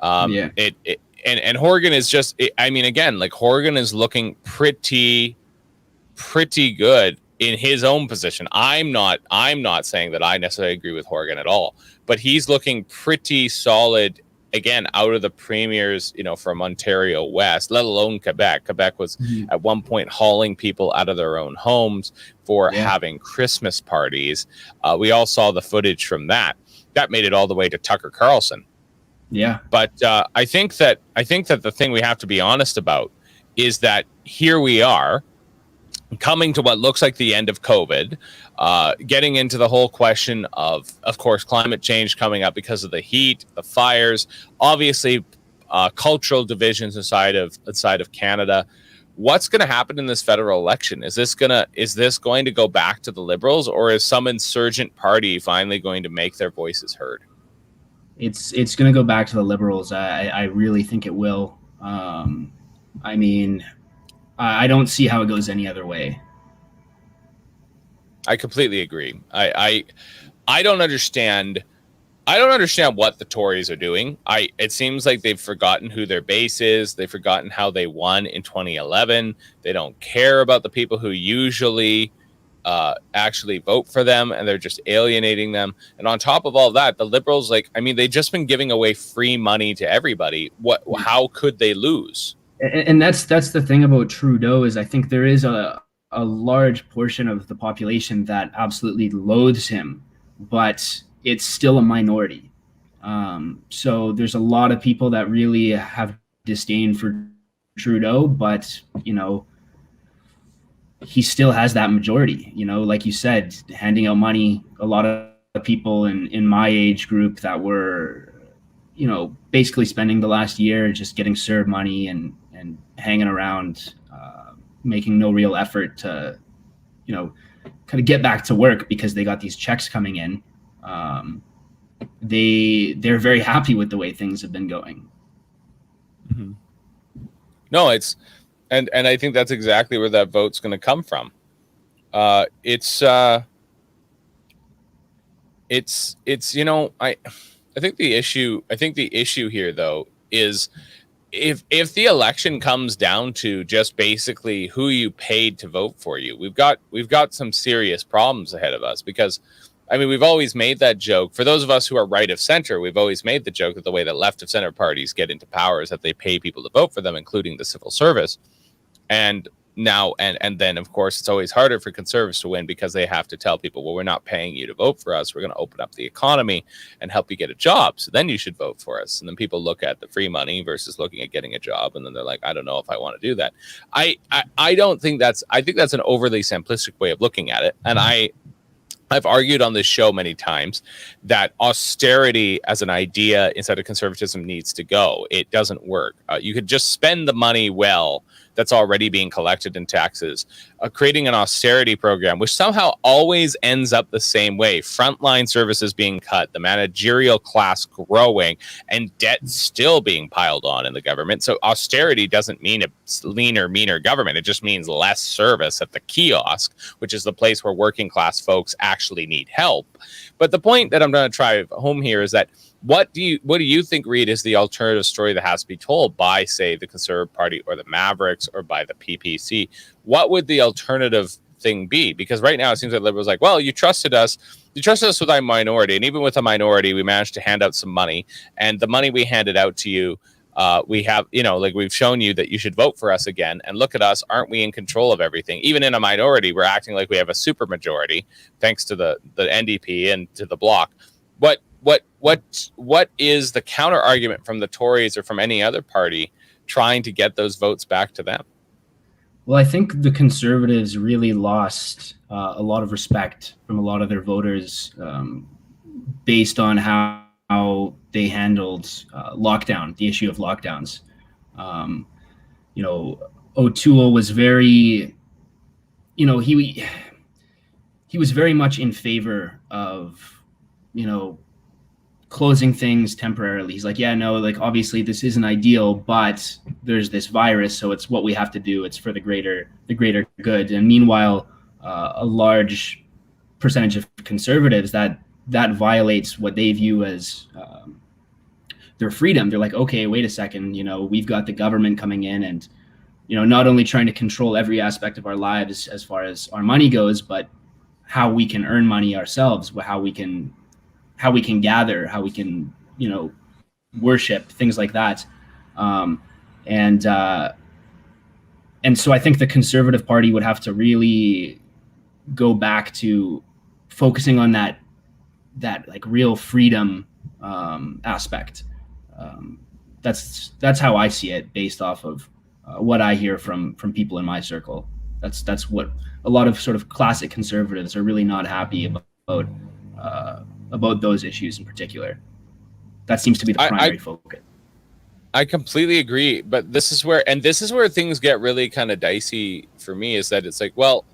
And Horgan is just, I mean, again, like Horgan is looking pretty good in his own position. I'm not saying that I necessarily agree with Horgan at all, but he's looking pretty solid, again, out of the premiers, from Ontario West, let alone Quebec. Quebec was at one point hauling people out of their own homes for having Christmas parties. We all saw the footage from that. That made it all the way to Tucker Carlson. Yeah. But I think that the thing we have to be honest about is that here we are, coming to what looks like the end of COVID, getting into the whole question of course, climate change coming up because of the heat, the fires, obviously cultural divisions inside of Canada. What's going to happen in this federal election? Is this going to go back to the Liberals, or is some insurgent party finally going to make their voices heard? It's going to go back to the Liberals. I really think it will. I mean, I don't see how it goes any other way. I completely agree. I don't understand. I don't understand what the Tories are doing. It seems like they've forgotten who their base is. They've forgotten how they won in 2011. They don't care about the people who usually actually vote for them, and they're just alienating them. And on top of all that, the Liberals, like, I mean, they've just been giving away free money to everybody. How could they lose? And that's the thing about Trudeau is I think there is a large portion of the population that absolutely loathes him, but it's still a minority. So there's a lot of people that really have disdain for Trudeau, but he still has that majority. Like you said, handing out money. A lot of people in my age group that were, basically spending the last year just getting served money and hanging around, making no real effort to, kind of get back to work because they got these checks coming in. They're very happy with the way things have been going. Mm-hmm. No, and I think that's exactly where that vote's going to come from. It's I think the issue here though is if the election comes down to just basically who you paid to vote for you, we've got some serious problems ahead of us. Because I mean, we've always made that joke. For those of us who are right of center, we've always made the joke that the way that left of center parties get into power is that they pay people to vote for them, including the civil service. And now, and then, of course, it's always harder for conservatives to win because they have to tell people, well, we're not paying you to vote for us. We're going to open up the economy and help you get a job. So then you should vote for us. And then people look at the free money versus looking at getting a job. And then they're like, I don't know if I want to do that. I don't think I think that's an overly simplistic way of looking at it. And I've argued on this show many times that austerity as an idea inside of conservatism needs to go. It doesn't work. You could just spend the money well that's already being collected in taxes, creating an austerity program, which somehow always ends up the same way. Frontline services being cut, the managerial class growing, and debt still being piled on in the government. So austerity doesn't mean a leaner, meaner government. It just means less service at the kiosk, which is the place where working class folks actually need help. But the point that I'm going to drive home here is that what do you think, Reid, is the alternative story that has to be told by, say, the Conservative Party or the Mavericks or by the PPC? What would the alternative thing be? Because right now it seems like Liberals like, well, you trusted us with our minority, and even with a minority, we managed to hand out some money, and the money we handed out to you, we have, like we've shown you that you should vote for us again, and look at us, aren't we in control of everything? Even in a minority, we're acting like we have a super majority, thanks to the NDP and to the Bloc. What is the counter argument from the Tories or from any other party trying to get those votes back to them? Well, I think the Conservatives really lost a lot of respect from a lot of their voters based on how they handled lockdown, the issue of lockdowns. O'Toole was very, he was very much in favor of, closing things temporarily. He's like, yeah, no, like obviously this isn't ideal, but there's this virus, so it's what we have to do. It's for the greater good. And meanwhile, a large percentage of conservatives that violates what they view as their freedom. They're like, okay, wait a second, we've got the government coming in and not only trying to control every aspect of our lives as far as our money goes, but how we can earn money ourselves, how we can gather, how we can, worship, things like that. And so I think the Conservative Party would have to really go back to focusing on that like real freedom aspect. That's how I see it based off of what I hear from people in my circle. That's what a lot of sort of classic conservatives are really not happy about those issues in particular. That seems to be the primary focus. I completely agree, but this is where things get really kind of dicey for me, is that it's like, well,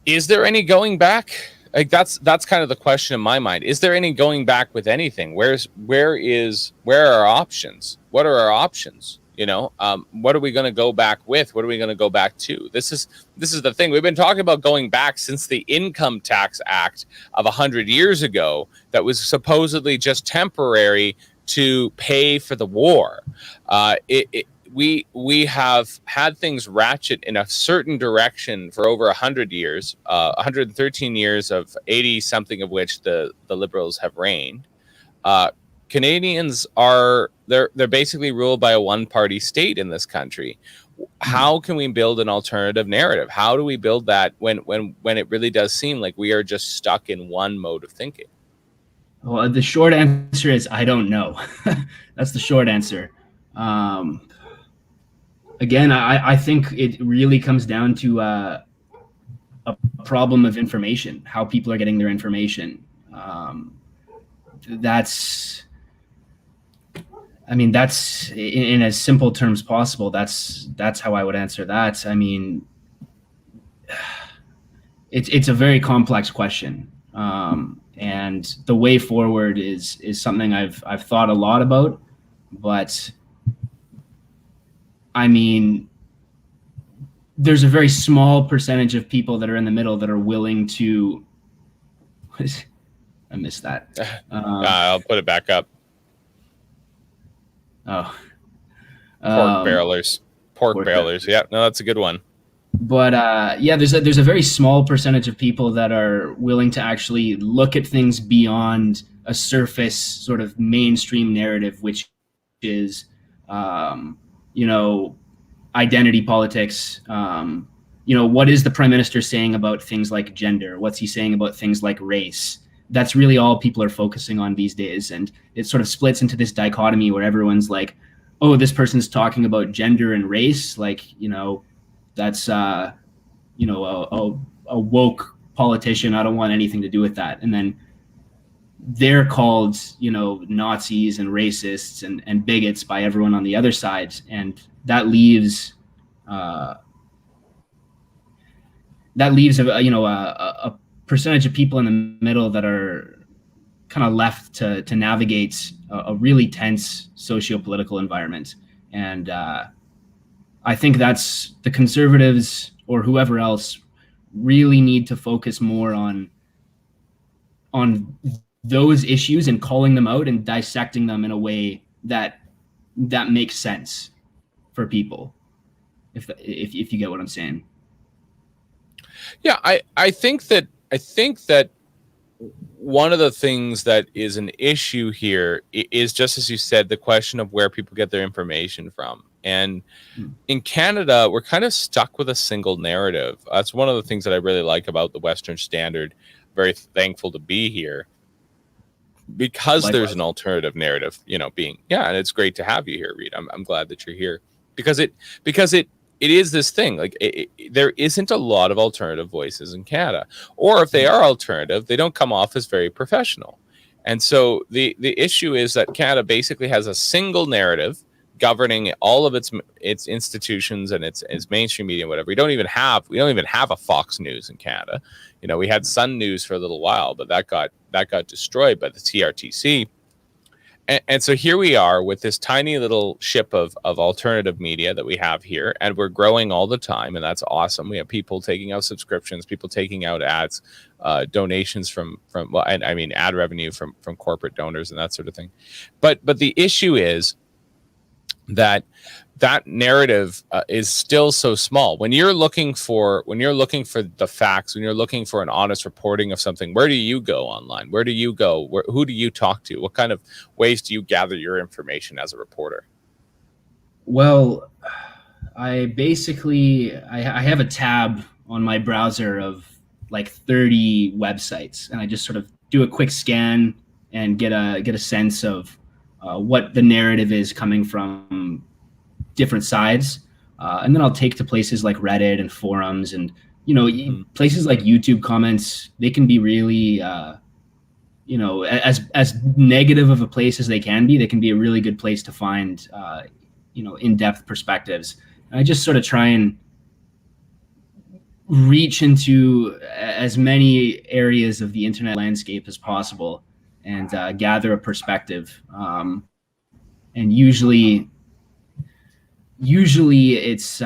is there any going back? Like that's kind of the question in my mind. Is there any going back with anything? Where are our options? What are our options? What are we going to go back with? What are we going to go back to? This is the thing. We've been talking about going back since the Income Tax Act of 100 years ago that was supposedly just temporary to pay for the war. We have had things ratchet in a certain direction for over 100 years, 113 years of 80 something of which the Liberals have reigned. Canadians they're basically ruled by a one-party state in this country. How can we build an alternative narrative? How do we build that when it really does seem like we are just stuck in one mode of thinking? Well, the short answer is I don't know. That's the short answer. Again, I think it really comes down to a problem of information, how people are getting their information. That's in as simple terms possible. That's how I would answer that. I mean, it's a very complex question, and the way forward is something I've thought a lot about, but I mean, there's a very small percentage of people that are in the middle that are willing to. I missed that. I'll put it back up. Oh, pork barrelers. Yeah, no, that's a good one. But there's a very small percentage of people that are willing to actually look at things beyond a surface sort of mainstream narrative, which is, identity politics. What is the prime minister saying about things like gender? What's he saying about things like race? That's really all people are focusing on these days. And it sort of splits into this dichotomy where everyone's like, oh, this person's talking about gender and race. Like, that's, a woke politician. I don't want anything to do with that. And then they're called, Nazis and racists and bigots by everyone on the other side. And that leaves a percentage of people in the middle that are kind of left to navigate a really tense socio-political environment. And I think that's the Conservatives or whoever else really need to focus more on those issues and calling them out and dissecting them in a way that makes sense for people. If you get what I'm saying. Yeah, I think that one of the things that is an issue here is, just as you said, the question of where people get their information from. And in Canada, we're kind of stuck with a single narrative. That's one of the things that I really like about the Western Standard. Very thankful to be here because Likewise. There's an alternative narrative, and it's great to have you here, Reid. I'm glad that you're here because it is this thing. Like there isn't a lot of alternative voices in Canada, or if they are alternative, they don't come off as very professional. And so the issue is that Canada basically has a single narrative governing all of its institutions and its mainstream media, whatever. We don't even have a Fox News in Canada. We had Sun News for a little while, but that got destroyed by the TRTC. And so here we are with this tiny little ship of alternative media that we have here, and we're growing all the time, and that's awesome. We have people taking out subscriptions, people taking out ads, donations from ad revenue from corporate donors and that sort of thing. But the issue is that narrative is still so small. When you're looking for the facts, when you're looking for an honest reporting of something, where do you go online? Where do you go? Who do you talk to? What kind of ways do you gather your information as a reporter? Well, I have a tab on my browser of like 30 websites, and I just sort of do a quick scan and get a sense of what the narrative is coming from different sides, and then I'll take to places like Reddit and forums, and places like YouTube comments. They can be really as negative of a place as they can be. They can be a really good place to find in-depth perspectives. And I just sort of try and reach into as many areas of the internet landscape as possible and gather a perspective. And usually it's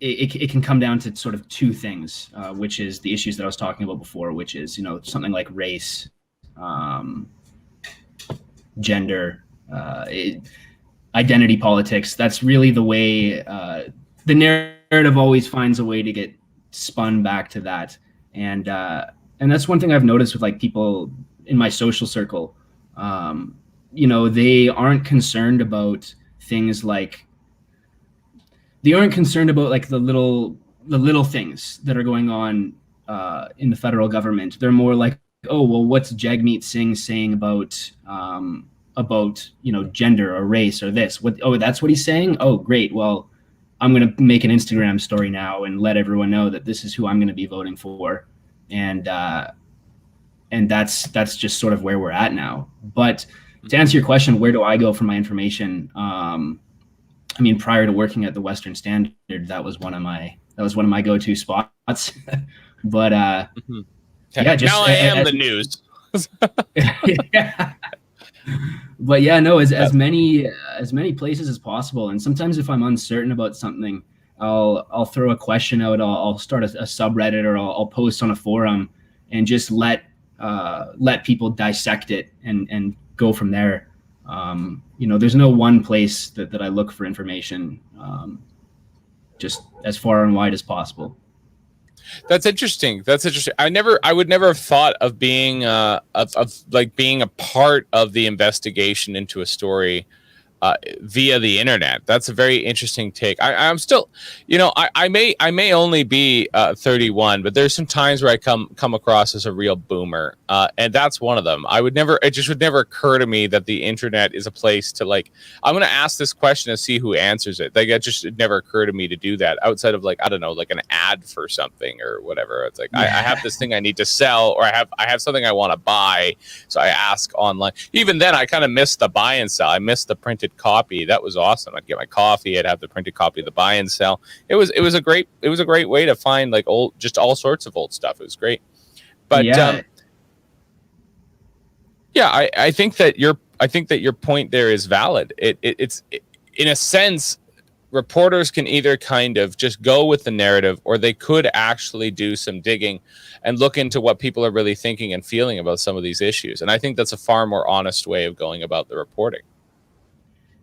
it can come down to sort of two things, which is the issues that I was talking about before, which is, you know, something like race, gender, identity politics. That's really the way the narrative always finds a way to get spun back to that. And that's one thing I've noticed with like people in my social circle. You know, they aren't concerned about things like they aren't concerned about like the little things that are going on in the federal government. They're more like, oh well, what's Jagmeet Singh saying about you know, gender or race or this? What? Oh, that's what he's saying. Oh, great. Well, I'm going to make an Instagram story now and let everyone know that this is who I'm going to be voting for, and that's just sort of where we're at now. But to answer your question, where do I go for my information? I mean, prior to working at the Western Standard, that was one of my go-to spots. But Mm-hmm. yeah, just now I am the news. Yeah. But yeah, no, as many places as possible. And sometimes if I'm uncertain about something, I'll throw a question out. I'll start a subreddit, or I'll post on a forum and just let people dissect it and go from there. You know, there's no one place that I look for information, just as far and wide as possible. That's interesting. I would never have thought of being of like being a part of the investigation into a story via the internet. That's a very interesting take. I'm still, you know, I may only be 31, but there's some times where I come across as a real boomer, and that's one of them. It just would never occur to me that the internet is a place to like, I'm going to ask this question and see who answers it. Like, it never occurred to me to do that outside of like, I don't know, like an ad for something or whatever. It's like, I have this thing I need to sell, or I have something I want to buy. So I ask online. Even then I kind of missed the buy and sell. I missed the printed copy. That was awesome. I'd get my coffee, I'd have the printed copy of the buy and sell. It was a great way to find like just all sorts of old stuff. It was great. But yeah, I think that your point there is valid. It's in a sense, reporters can either kind of just go with the narrative, or they could actually do some digging and look into what people are really thinking and feeling about some of these issues. And I think that's a far more honest way of going about the reporting.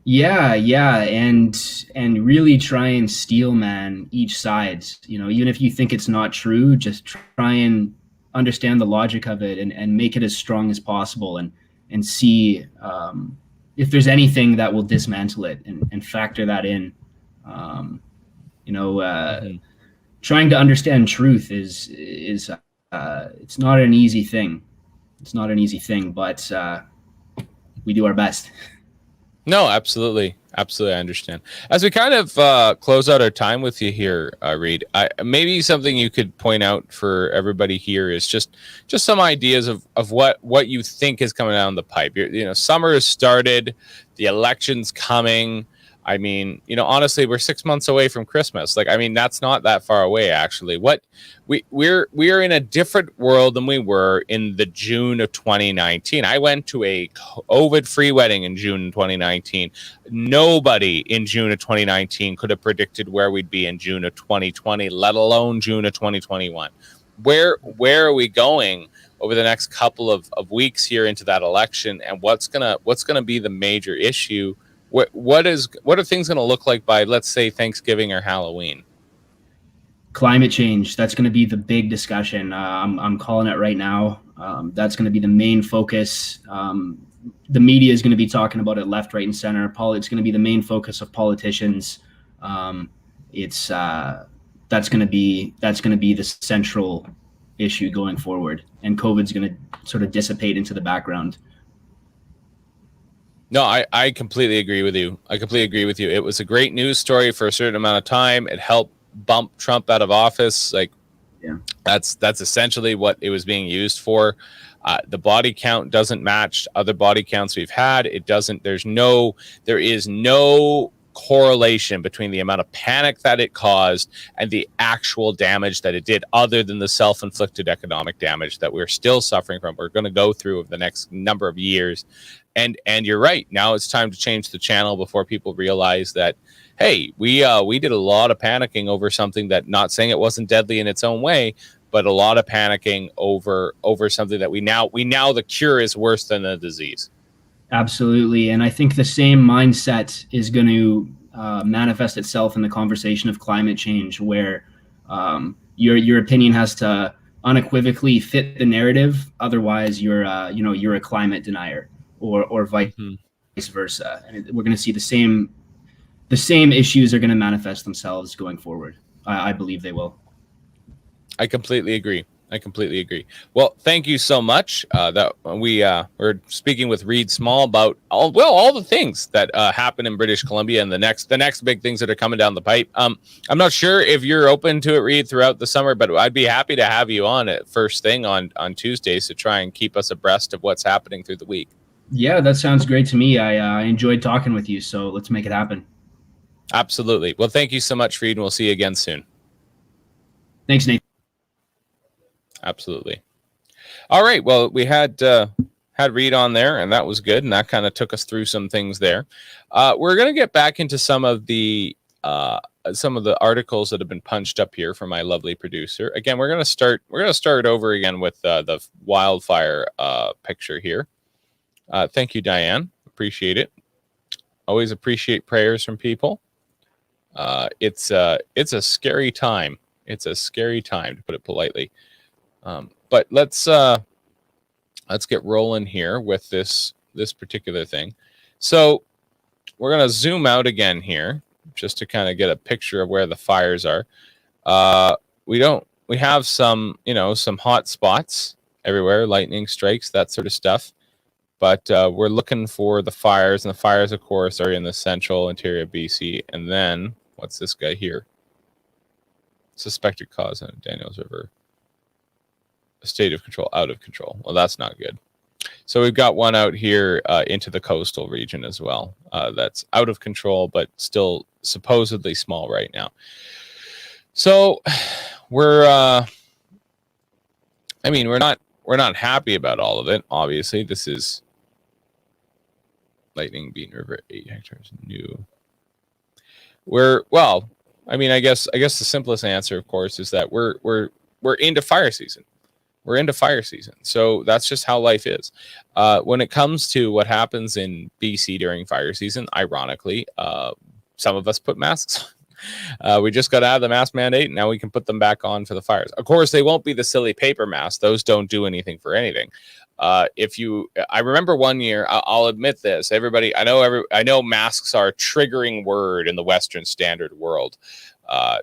Yeah, and really try and steel man each side. You know, even if you think it's not true, just try and understand the logic of it and make it as strong as possible, and see if there's anything that will dismantle it, and factor that in. You know, trying to understand truth is it's not an easy thing. It's not an easy thing, but we do our best. No, absolutely. Absolutely. I understand. As we kind of close out our time with you here, Reid, maybe something you could point out for everybody here is just some ideas of what you think is coming down the pipe. You know, summer has started, the election's coming. I mean, you know, honestly, we're 6 months away from Christmas. Like, I mean, that's not that far away, actually. We're in a different world than we were in the June of 2019. I went to a COVID-free wedding in June 2019. Nobody in June of 2019 could have predicted where we'd be in June of 2020, let alone June of 2021. Where are we going over the next couple of weeks here into that election, and what's gonna be the major issue? What are things going to look like by, let's say, Thanksgiving or Halloween? Climate change. That's going to be the big discussion. I'm calling it right now. That's going to be the main focus. The media is going to be talking about it left, right, and center. It's going to be the main focus of politicians. That's going to be the central issue going forward, and COVID's going to sort of dissipate into the background. No, I completely agree with you. It was a great news story for a certain amount of time. It helped bump Trump out of office. Like, yeah, that's essentially what it was being used for. The body count doesn't match other body counts we've had. It doesn't. There is no correlation between the amount of panic that it caused and the actual damage that it did, other than the self-inflicted economic damage that we're still suffering from. We're going to go through over the next number of years. And you're right. Now it's time to change the channel before people realize that, hey, we did a lot of panicking over something that, not saying it wasn't deadly in its own way, but a lot of panicking over something that we now the cure is worse than the disease. Absolutely. And I think the same mindset is going to manifest itself in the conversation of climate change, where your opinion has to unequivocally fit the narrative. Otherwise, you're a climate denier, or vice versa. And we're going to see the same issues are going to manifest themselves going forward. I believe they will. I completely agree. Well, thank you so much. That we're speaking with Reid Small about all the things that happen in British Columbia and the next big things that are coming down the pipe. I'm not sure if you're open to it, Reid, throughout the summer, but I'd be happy to have you on it first thing on Tuesdays to try and keep us abreast of what's happening through the week. Yeah, that sounds great to me. I enjoyed talking with you, so let's make it happen. Absolutely. Well, thank you so much, Reid, and we'll see you again soon. Thanks, Nathan. Absolutely. All right. Well, we had Reid on there, and that was good, and that kind of took us through some things there. We're going to get back into some of the articles that have been punched up here from my lovely producer. Again, we're going to start over again with the wildfire picture here. Thank you, Diane. Appreciate it. Always appreciate prayers from people. It's a scary time. It's a scary time, to put it politely. But let's get rolling here with this particular thing. So we're going to zoom out again here just to kind of get a picture of where the fires are. We have some hot spots everywhere, lightning strikes, that sort of stuff. But we're looking for the fires, and the fires, of course, are in the central interior BC. And then what's this guy here? Suspected cause in Daniels River. State of control, out of control. Well, that's not good. So we've got one out here into the coastal region as well. That's out of control, but still supposedly small right now. So we're not happy about all of it. Obviously, this is Lightning Bean River, 8 hectares new. I guess the simplest answer, of course, is that we're into fire season. We're into fire season. So that's just how life is. When it comes to what happens in BC during fire season, ironically, some of us put masks on. We just got out of the mask mandate, and now we can put them back on for the fires. Of course, they won't be the silly paper masks. Those don't do anything for anything. I remember one year, I'll admit this, everybody, I know masks are a triggering word in the Western Standard world.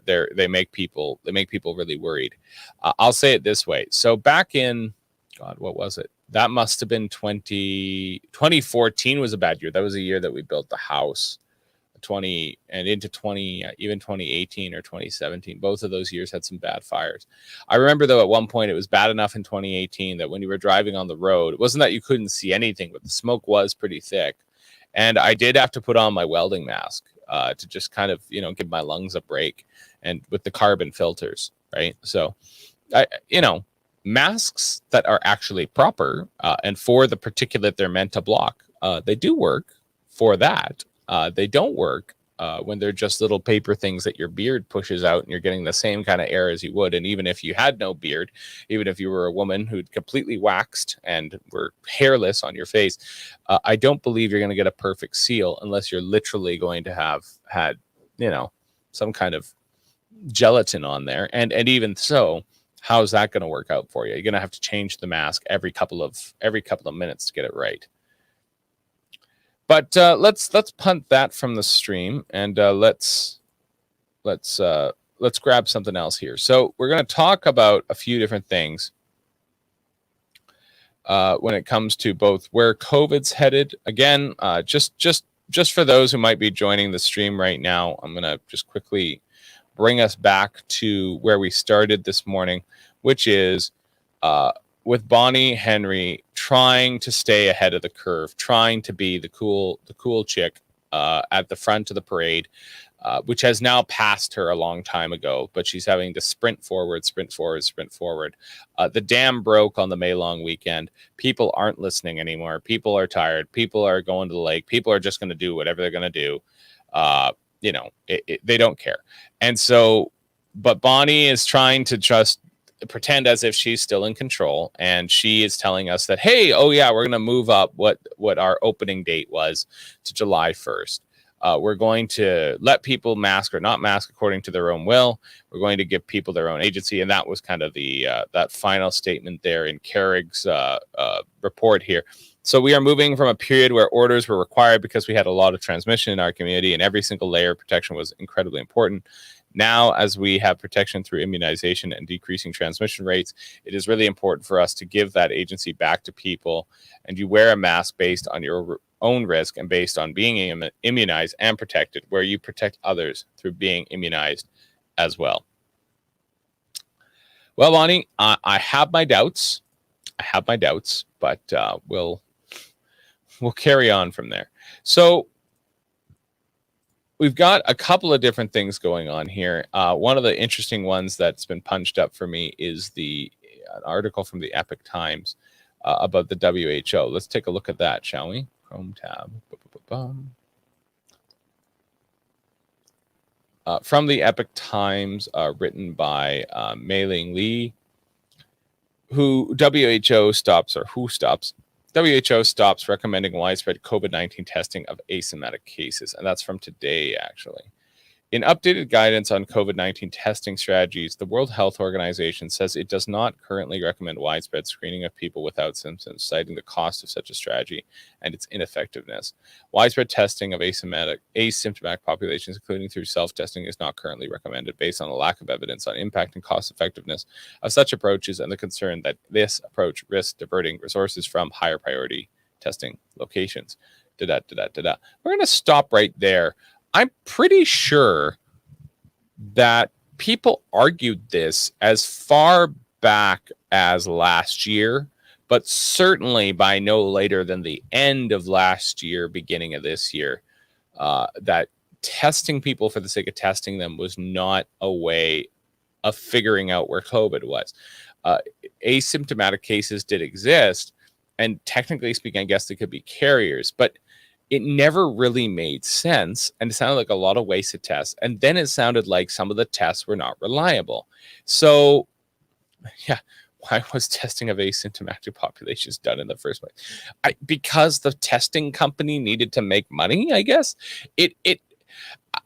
They make people really worried. I'll say it this way. So back in, God, what was it? That must have been 2014 was a bad year. That was a year that we built the house. 20 and into 20, even 2018 or 2017. Both of those years had some bad fires. I remember, though, at one point it was bad enough in 2018 that when you were driving on the road, it wasn't that you couldn't see anything, but the smoke was pretty thick. And I did have to put on my welding mask to just kind of, give my lungs a break, and with the carbon filters, right? So, masks that are actually proper and for the particulate they're meant to block, they do work for that. They don't work when they're just little paper things that your beard pushes out and you're getting the same kind of air as you would. And even if you had no beard, even if you were a woman who'd completely waxed and were hairless on your face, I don't believe you're going to get a perfect seal unless you're literally going to have had, some kind of gelatin on there. And even so, how's that going to work out for you? You're going to have to change the mask every couple of minutes to get it right. But let's punt that from the stream, and let's grab something else here. So we're going to talk about a few different things when it comes to both where COVID's headed. Again, just for those who might be joining the stream right now, I'm going to just quickly bring us back to where we started this morning, which is with Bonnie Henry trying to stay ahead of the curve, trying to be the cool chick at the front of the parade, which has now passed her a long time ago, but she's having to sprint forward, sprint forward, sprint forward. The dam broke on the May long weekend. People aren't listening anymore. People are tired. People are going to the lake. People are just going to do whatever they're going to do. They don't care. And so, but Bonnie is trying to just pretend as if she's still in control, and she is telling us that, hey, oh yeah, we're going to move up what our opening date was to July 1st. We're going to let people mask or not mask according to their own will. We're going to give people their own agency. And that was kind of the that final statement there in Carrick's report here. So we are moving from a period where orders were required because we had a lot of transmission in our community, and every single layer of protection was incredibly important. Now, as we have protection through immunization and decreasing transmission rates, it is really important for us to give that agency back to people. And you wear a mask based on your own risk and based on being immunized and protected, where you protect others through being immunized as well. Well, Bonnie, I have my doubts. But we'll carry on from there. So we've got a couple of different things going on here. One of the interesting ones that's been punched up for me is an article from the Epoch Times about the WHO. Let's take a look at that, shall we? Chrome tab. From the Epoch Times, written by Mei-Ling Lee, WHO stops recommending widespread COVID-19 testing of asymptomatic cases. And that's from today, actually. In updated guidance on COVID-19 testing strategies, the World Health Organization says it does not currently recommend widespread screening of people without symptoms, citing the cost of such a strategy and its ineffectiveness. Widespread testing of asymptomatic populations, including through self-testing, is not currently recommended based on the lack of evidence on impact and cost effectiveness of such approaches and the concern that this approach risks diverting resources from higher priority testing locations. We're going to stop right there. I'm pretty sure that people argued this as far back as last year, but certainly by no later than the end of last year, beginning of this year, that testing people for the sake of testing them was not a way of figuring out where COVID was. Asymptomatic cases did exist, and technically speaking, I guess they could be carriers, but it never really made sense, and it sounded like a lot of wasted tests. And then it sounded like some of the tests were not reliable. So, yeah, why was testing of asymptomatic populations done in the first place? Because the testing company needed to make money, I guess.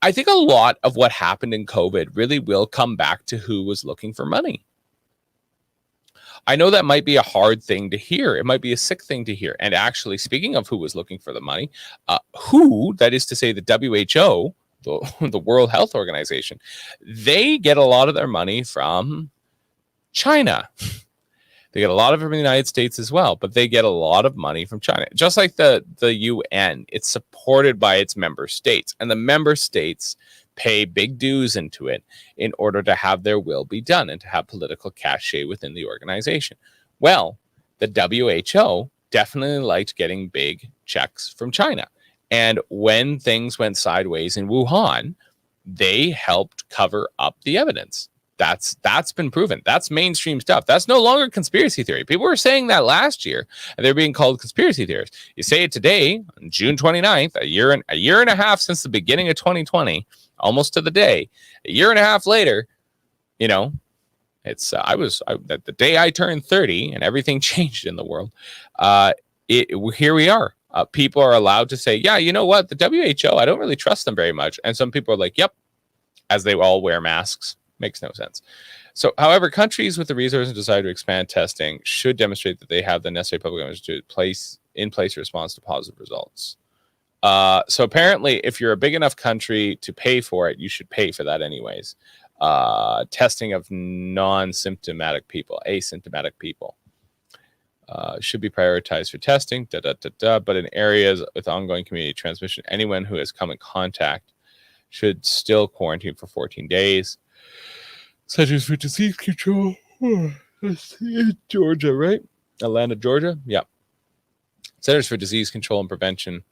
I think a lot of what happened in COVID really will come back to who was looking for money. I know that might be a hard thing to hear. It might be a sick thing to hear. And actually, speaking of who was looking for the money, that is to say the WHO, the World Health Organization, they get a lot of their money from China. They get a lot of it from the United States as well, but they get a lot of money from China. Just like the UN, it's supported by its member states. And the member states pay big dues into it in order to have their will be done and to have political cachet within the organization. Well, the WHO definitely liked getting big checks from China. And when things went sideways in Wuhan, they helped cover up the evidence. That's been proven. That's mainstream stuff. That's no longer conspiracy theory. People were saying that last year, and they're being called conspiracy theorists. You say it today, on June 29th, a year and a half since the beginning of 2020, almost to the day. A year and a half later, it's the day I turned 30 and everything changed in the world. Here we are. People are allowed to say, yeah, you know what? The WHO, I don't really trust them very much. And some people are like, yep, as they all wear masks. Makes no sense. So, however, countries with the resources and desire to expand testing should demonstrate that they have the necessary public image to place a response to positive results. So apparently, if you're a big enough country to pay for it, you should pay for that anyways. Testing of non-symptomatic people, asymptomatic people, should be prioritized for testing. But in areas with ongoing community transmission, anyone who has come in contact should still quarantine for 14 days. Centers for Disease Control. That's in Georgia, right? Atlanta, Georgia? Yeah. Centers for Disease Control and Prevention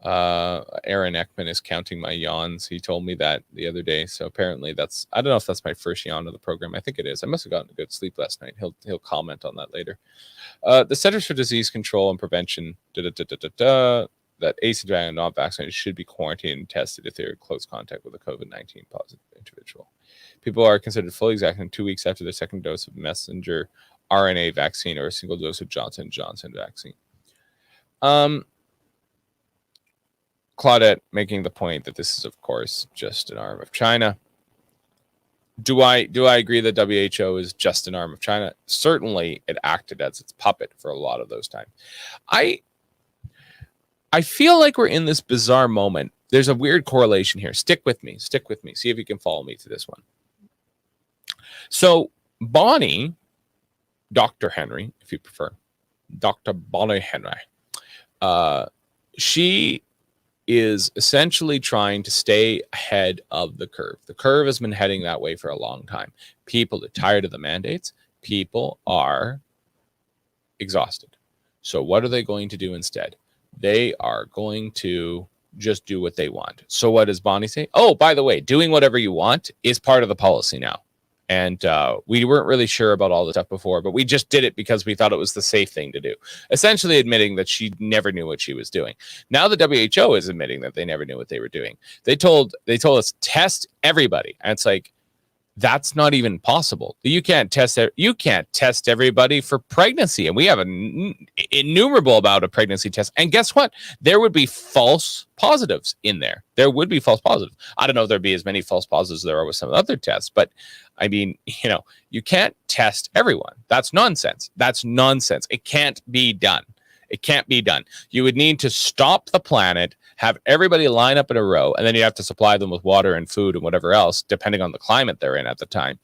Aaron Ekman is counting my yawns. He told me that the other day. So apparently I don't know if that's my first yawn of the program. I think it is. I must have gotten a good sleep last night. He'll comment on that later. The Centers for Disease Control and Prevention that asymptomatic and not vaccinated should be quarantined and tested if they're in close contact with a COVID-19 positive individual. People are considered fully vaccinated 2 weeks after their second dose of messenger RNA vaccine or a single dose of Johnson & Johnson vaccine. Claudette making the point that this is, of course, just an arm of China. Do I agree that WHO is just an arm of China? Certainly, it acted as its puppet for a lot of those times. I feel like we're in this bizarre moment. There's a weird correlation here. Stick with me. See if you can follow me through this one. So Bonnie, Dr. Henry, if you prefer, Dr. Bonnie Henry, she is essentially trying to stay ahead of the curve. The curve has been heading that way for a long time. People are tired of the mandates. People are exhausted. So what are they going to do instead? They are going to just do what they want. So what does Bonnie say? Oh, by the way, doing whatever you want is part of the policy now. And we weren't really sure about all the stuff before, but we just did it because we thought it was the safe thing to do. Essentially admitting that she never knew what she was doing. Now the WHO is admitting that they never knew what they were doing. They told us test everybody, and it's like, that's not even possible. You can't test everybody for pregnancy, and we have an innumerable amount of pregnancy tests. And guess what? There would be false positives in there. There would be false positives. I don't know if there'd be as many false positives as there are with some other tests, but I mean, you can't test everyone. That's nonsense. It can't be done. You would need to stop the planet, have everybody line up in a row, and then you have to supply them with water and food and whatever else, depending on the climate they're in at the time,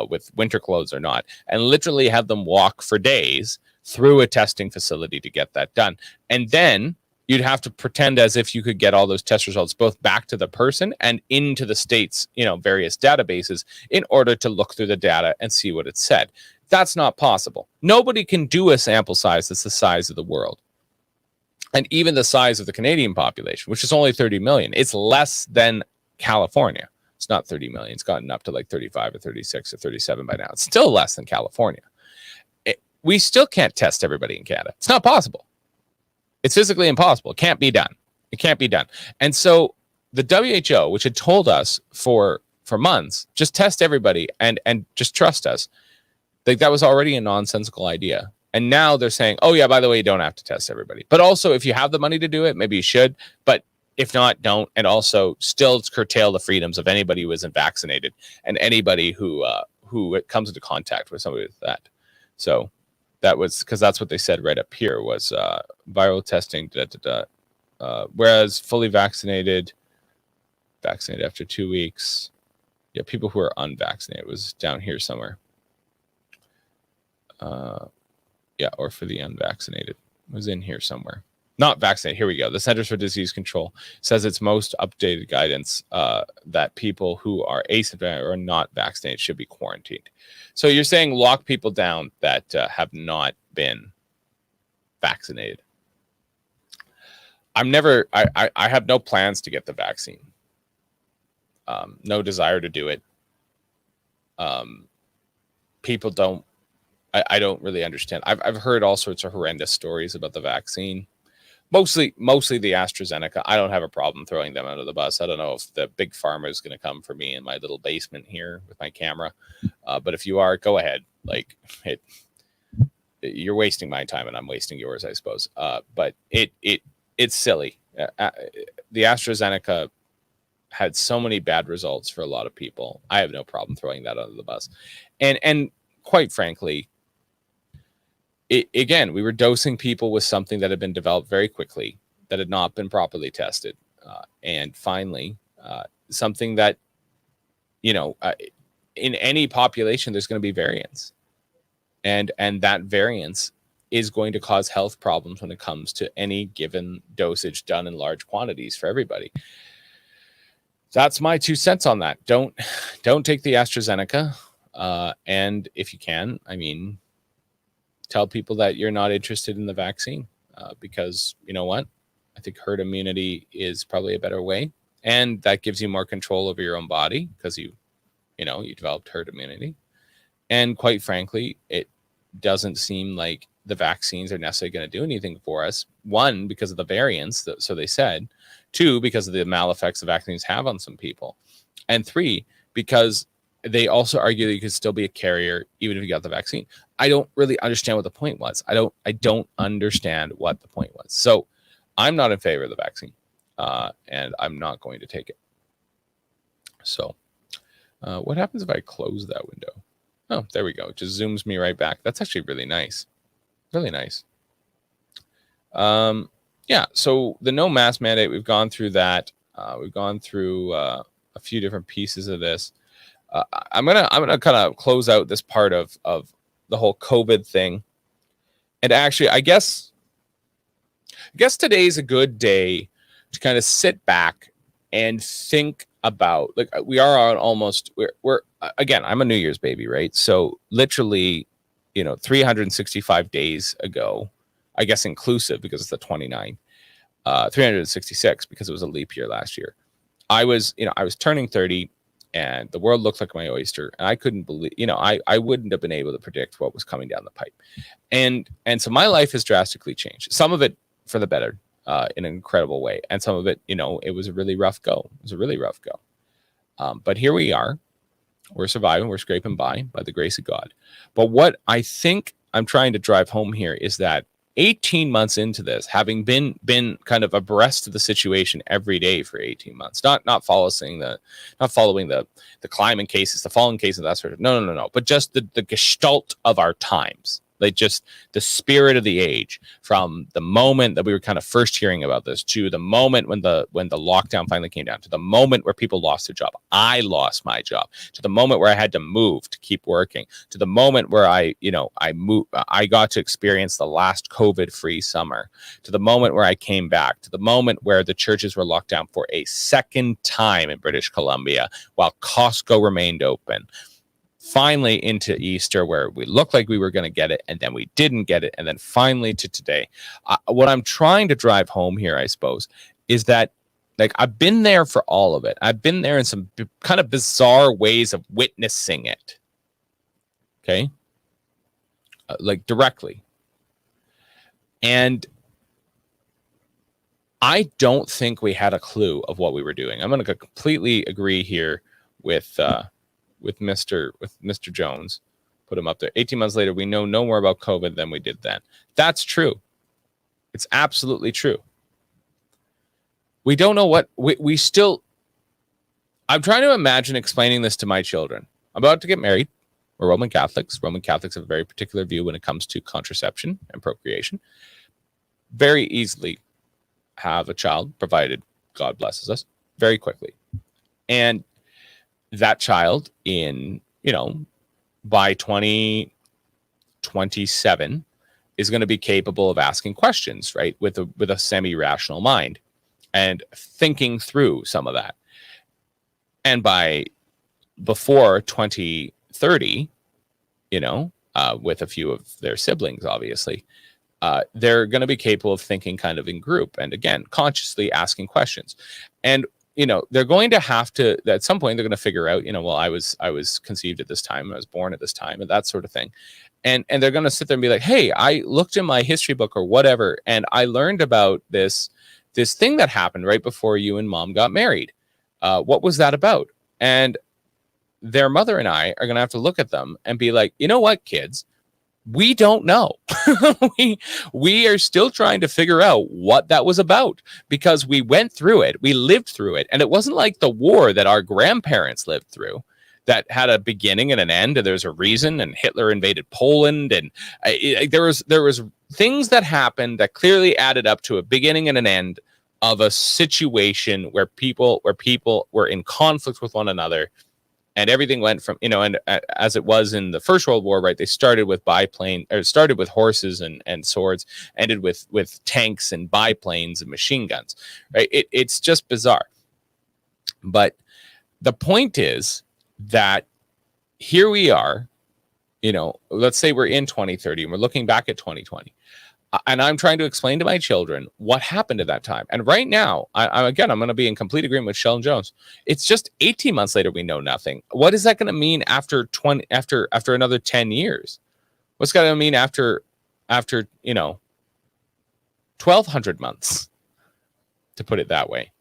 with winter clothes or not, and literally have them walk for days through a testing facility to get that done. And then you'd have to pretend as if you could get all those test results both back to the person and into the state's, various databases in order to look through the data and see what it said. That's not possible. Nobody can do a sample size that's the size of the world. And even the size of the Canadian population, which is only 30 million, it's less than California. It's not 30 million. It's gotten up to like 35 or 36 or 37 by now. It's still less than California. We still can't test everybody in Canada. It's not possible. It's physically impossible. It can't be done. And so the WHO, which had told us for months, just test everybody and just trust us, like that was already a nonsensical idea. And now they're saying, oh yeah, by the way, you don't have to test everybody. But also, if you have the money to do it, maybe you should. But if not, don't. And also still curtail the freedoms of anybody who isn't vaccinated and anybody who comes into contact with somebody with that. So that was because that's what they said right up here was viral testing, whereas fully vaccinated after 2 weeks. Yeah, people who are unvaccinated was down here somewhere. Or for the unvaccinated. It was in here somewhere. Not vaccinated. Here we go. The Centers for Disease Control says its most updated guidance that people who are asymptomatic or not vaccinated should be quarantined. So you're saying lock people down that have not been vaccinated. I have no plans to get the vaccine. No desire to do it. People don't. I don't really understand. I've heard all sorts of horrendous stories about the vaccine. Mostly the AstraZeneca. I don't have a problem throwing them under the bus. I don't know if the big pharma is going to come for me in my little basement here with my camera. But if you are, go ahead. You're wasting my time and I'm wasting yours, I suppose. But it's silly. The AstraZeneca had so many bad results for a lot of people. I have no problem throwing that under the bus. And quite frankly, again, we were dosing people with something that had been developed very quickly, that had not been properly tested. And finally, something that, in any population, there's going to be variance. And that variance is going to cause health problems when it comes to any given dosage done in large quantities for everybody. That's my 2 cents on that. Don't take the AstraZeneca. And if you can, tell people that you're not interested in the vaccine because you know what? I think herd immunity is probably a better way, and that gives you more control over your own body because you developed herd immunity. And quite frankly, it doesn't seem like the vaccines are necessarily going to do anything for us. One, because of the variants, so they said. Two, because of the maleffects the vaccines have on some people. And three, because they also argue that you could still be a carrier even if you got the vaccine. I don't really understand what the point was. I don't understand what the point was. So I'm not in favor of the vaccine, and I'm not going to take it. So what happens if I close that window? Oh, there we go. It just zooms me right back. That's actually really nice. Really nice. Yeah, so the no mask mandate, we've gone through that. We've gone through a few different pieces of this. I'm gonna kind of close out this part of the whole COVID thing. And actually, I guess today's a good day to kind of sit back and think about, like, we are on almost, we're again, I'm a New Year's baby, right? So literally, 365 days ago, I guess inclusive because it's the 29th, 366 because it was a leap year last year. I was turning 30 and the world looked like my oyster. And I couldn't believe, I wouldn't have been able to predict what was coming down the pipe. And so my life has drastically changed. Some of it for the better, in an incredible way. And some of it, it was a really rough go. It was a really rough go. But here we are. We're surviving. We're scraping by the grace of God. But what I think I'm trying to drive home here is that 18 months into this, having been kind of abreast of the situation every day for 18 months, not following the climate cases, the fallen cases, that sort of no, but just the gestalt of our times. Like just the spirit of the age, from the moment that we were kind of first hearing about this to the moment when the lockdown finally came down, to the moment where people lost their job. I lost my job, to the moment where I had to move to keep working, to the moment where I got to experience the last COVID-free summer, to the moment where I came back, to the moment where the churches were locked down for a second time in British Columbia while Costco remained open. Finally into Easter, where we looked like we were going to get it, and then we didn't get it, and then finally to today. What I'm trying to drive home here, I suppose, is that, like, I've been there for all of it. I've been there in some kind of bizarre ways of witnessing it. Okay? Like, directly. And I don't think we had a clue of what we were doing. I'm going to completely agree here with Mr. Jones. Put him up there. 18 months later, we know no more about COVID than we did then. That's true. It's absolutely true. We don't know what we still. I'm trying to imagine explaining this to my children. I'm about to get married. We're Roman Catholics. Roman Catholics have a very particular view when it comes to contraception and procreation. Very easily have a child, provided God blesses us, very quickly. And that child by 2027 is going to be capable of asking questions, right? With a semi-rational mind and thinking through some of that. And before 2030, with a few of their siblings, obviously, they're going to be capable of thinking kind of in group. And again, consciously asking questions. And they're going to have to, at some point, they're going to figure out, well, I was conceived at this time, I was born at this time, and that sort of thing. And they're going to sit there and be like, hey, I looked in my history book or whatever, and I learned about this thing that happened right before you and mom got married. What was that about? And their mother and I are going to have to look at them and be like, you know what, kids? We don't know. we are still trying to figure out what that was about, because we went through it. We lived through it. And it wasn't like the war that our grandparents lived through that had a beginning and an end, and there's a reason, and Hitler invaded Poland. And there was things that happened that clearly added up to a beginning and an end of a situation where people were in conflict with one another. And everything went from, and as it was in the First World War, right? They started with started with horses and swords, ended with tanks and biplanes and machine guns, right? It's just bizarre. But the point is that here we are, let's say we're in 2030 and we're looking back at 2020. And I'm trying to explain to my children what happened at that time. And right now, I'm going to be in complete agreement with Sheldon Jones. It's just 18 months later, we know nothing. What is that going to mean after another 10 years? What's going to mean after 1,200 months, to put it that way?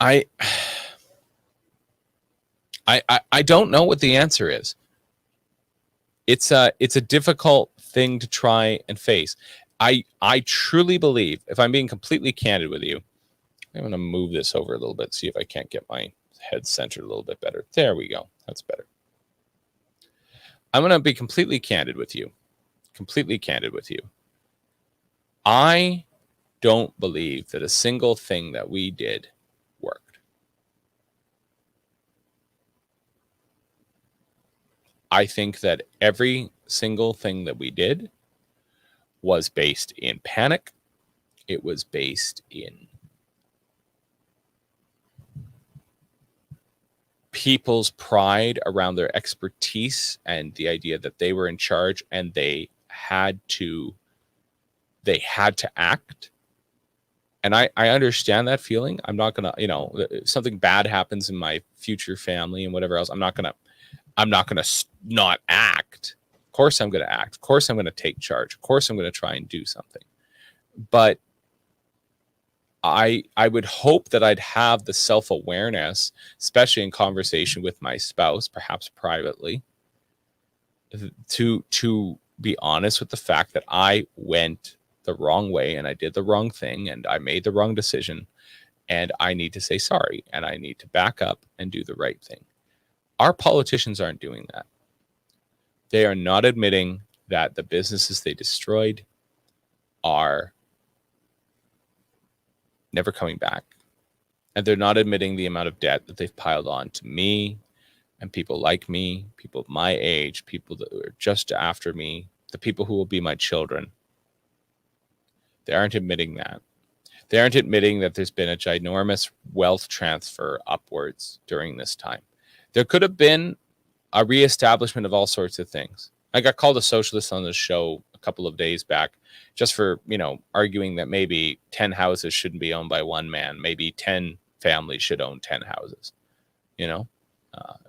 I don't know what the answer is. It's a difficult thing to try and face. I truly believe, if I'm being completely candid with you, I'm going to move this over a little bit, see if I can't get my head centered a little bit better. There we go. That's better. I'm going to be completely candid with you. I don't believe that a single thing that we did worked. I think that every single thing that we did was based in panic. It was based in people's pride around their expertise and the idea that they were in charge and they had to act. And I understand that feeling. I'm not gonna, if something bad happens in my future family and whatever else, I'm not gonna not act. Of course I'm gonna act. Of course I'm gonna take charge. Of course I'm gonna try and do something. But I would hope that I'd have the self-awareness, especially in conversation with my spouse, perhaps privately, to be honest with the fact that I went the wrong way and I did the wrong thing and I made the wrong decision and I need to say sorry and I need to back up and do the right thing. Our politicians aren't doing that. They are not admitting that the businesses they destroyed are never coming back. And they're not admitting the amount of debt that they've piled on to me and people like me, people of my age, people that are just after me, the people who will be my children. They aren't admitting that. They aren't admitting that there's been a ginormous wealth transfer upwards during this time. There could have been a reestablishment of all sorts of things. I got called a socialist on this show a couple of days back just for, arguing that maybe 10 houses shouldn't be owned by one man. Maybe 10 families should own 10 houses.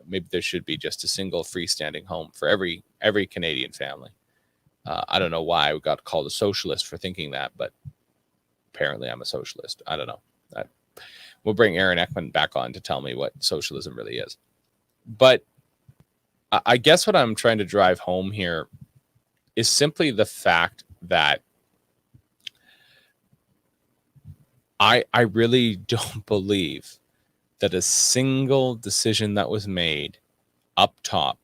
Maybe there should be just a single freestanding home for every Canadian family. I don't know why I got called a socialist for thinking that, but apparently I'm a socialist. I don't know. We'll bring Aaron Ekman back on to tell me what socialism really is. But I guess what I'm trying to drive home here is simply the fact that I really don't believe that a single decision that was made up top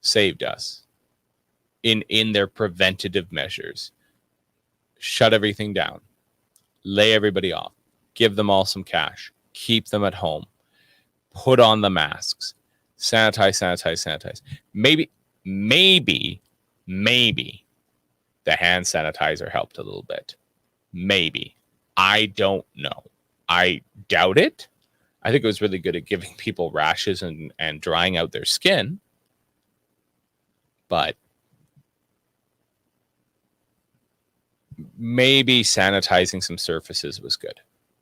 saved us in their preventative measures. Shut everything down, lay everybody off, give them all some cash, keep them at home, put on the masks, sanitize. Maybe the hand sanitizer helped a little bit. Maybe. I don't know. I doubt it. I think it was really good at giving people rashes and drying out their skin. But maybe sanitizing some surfaces was good.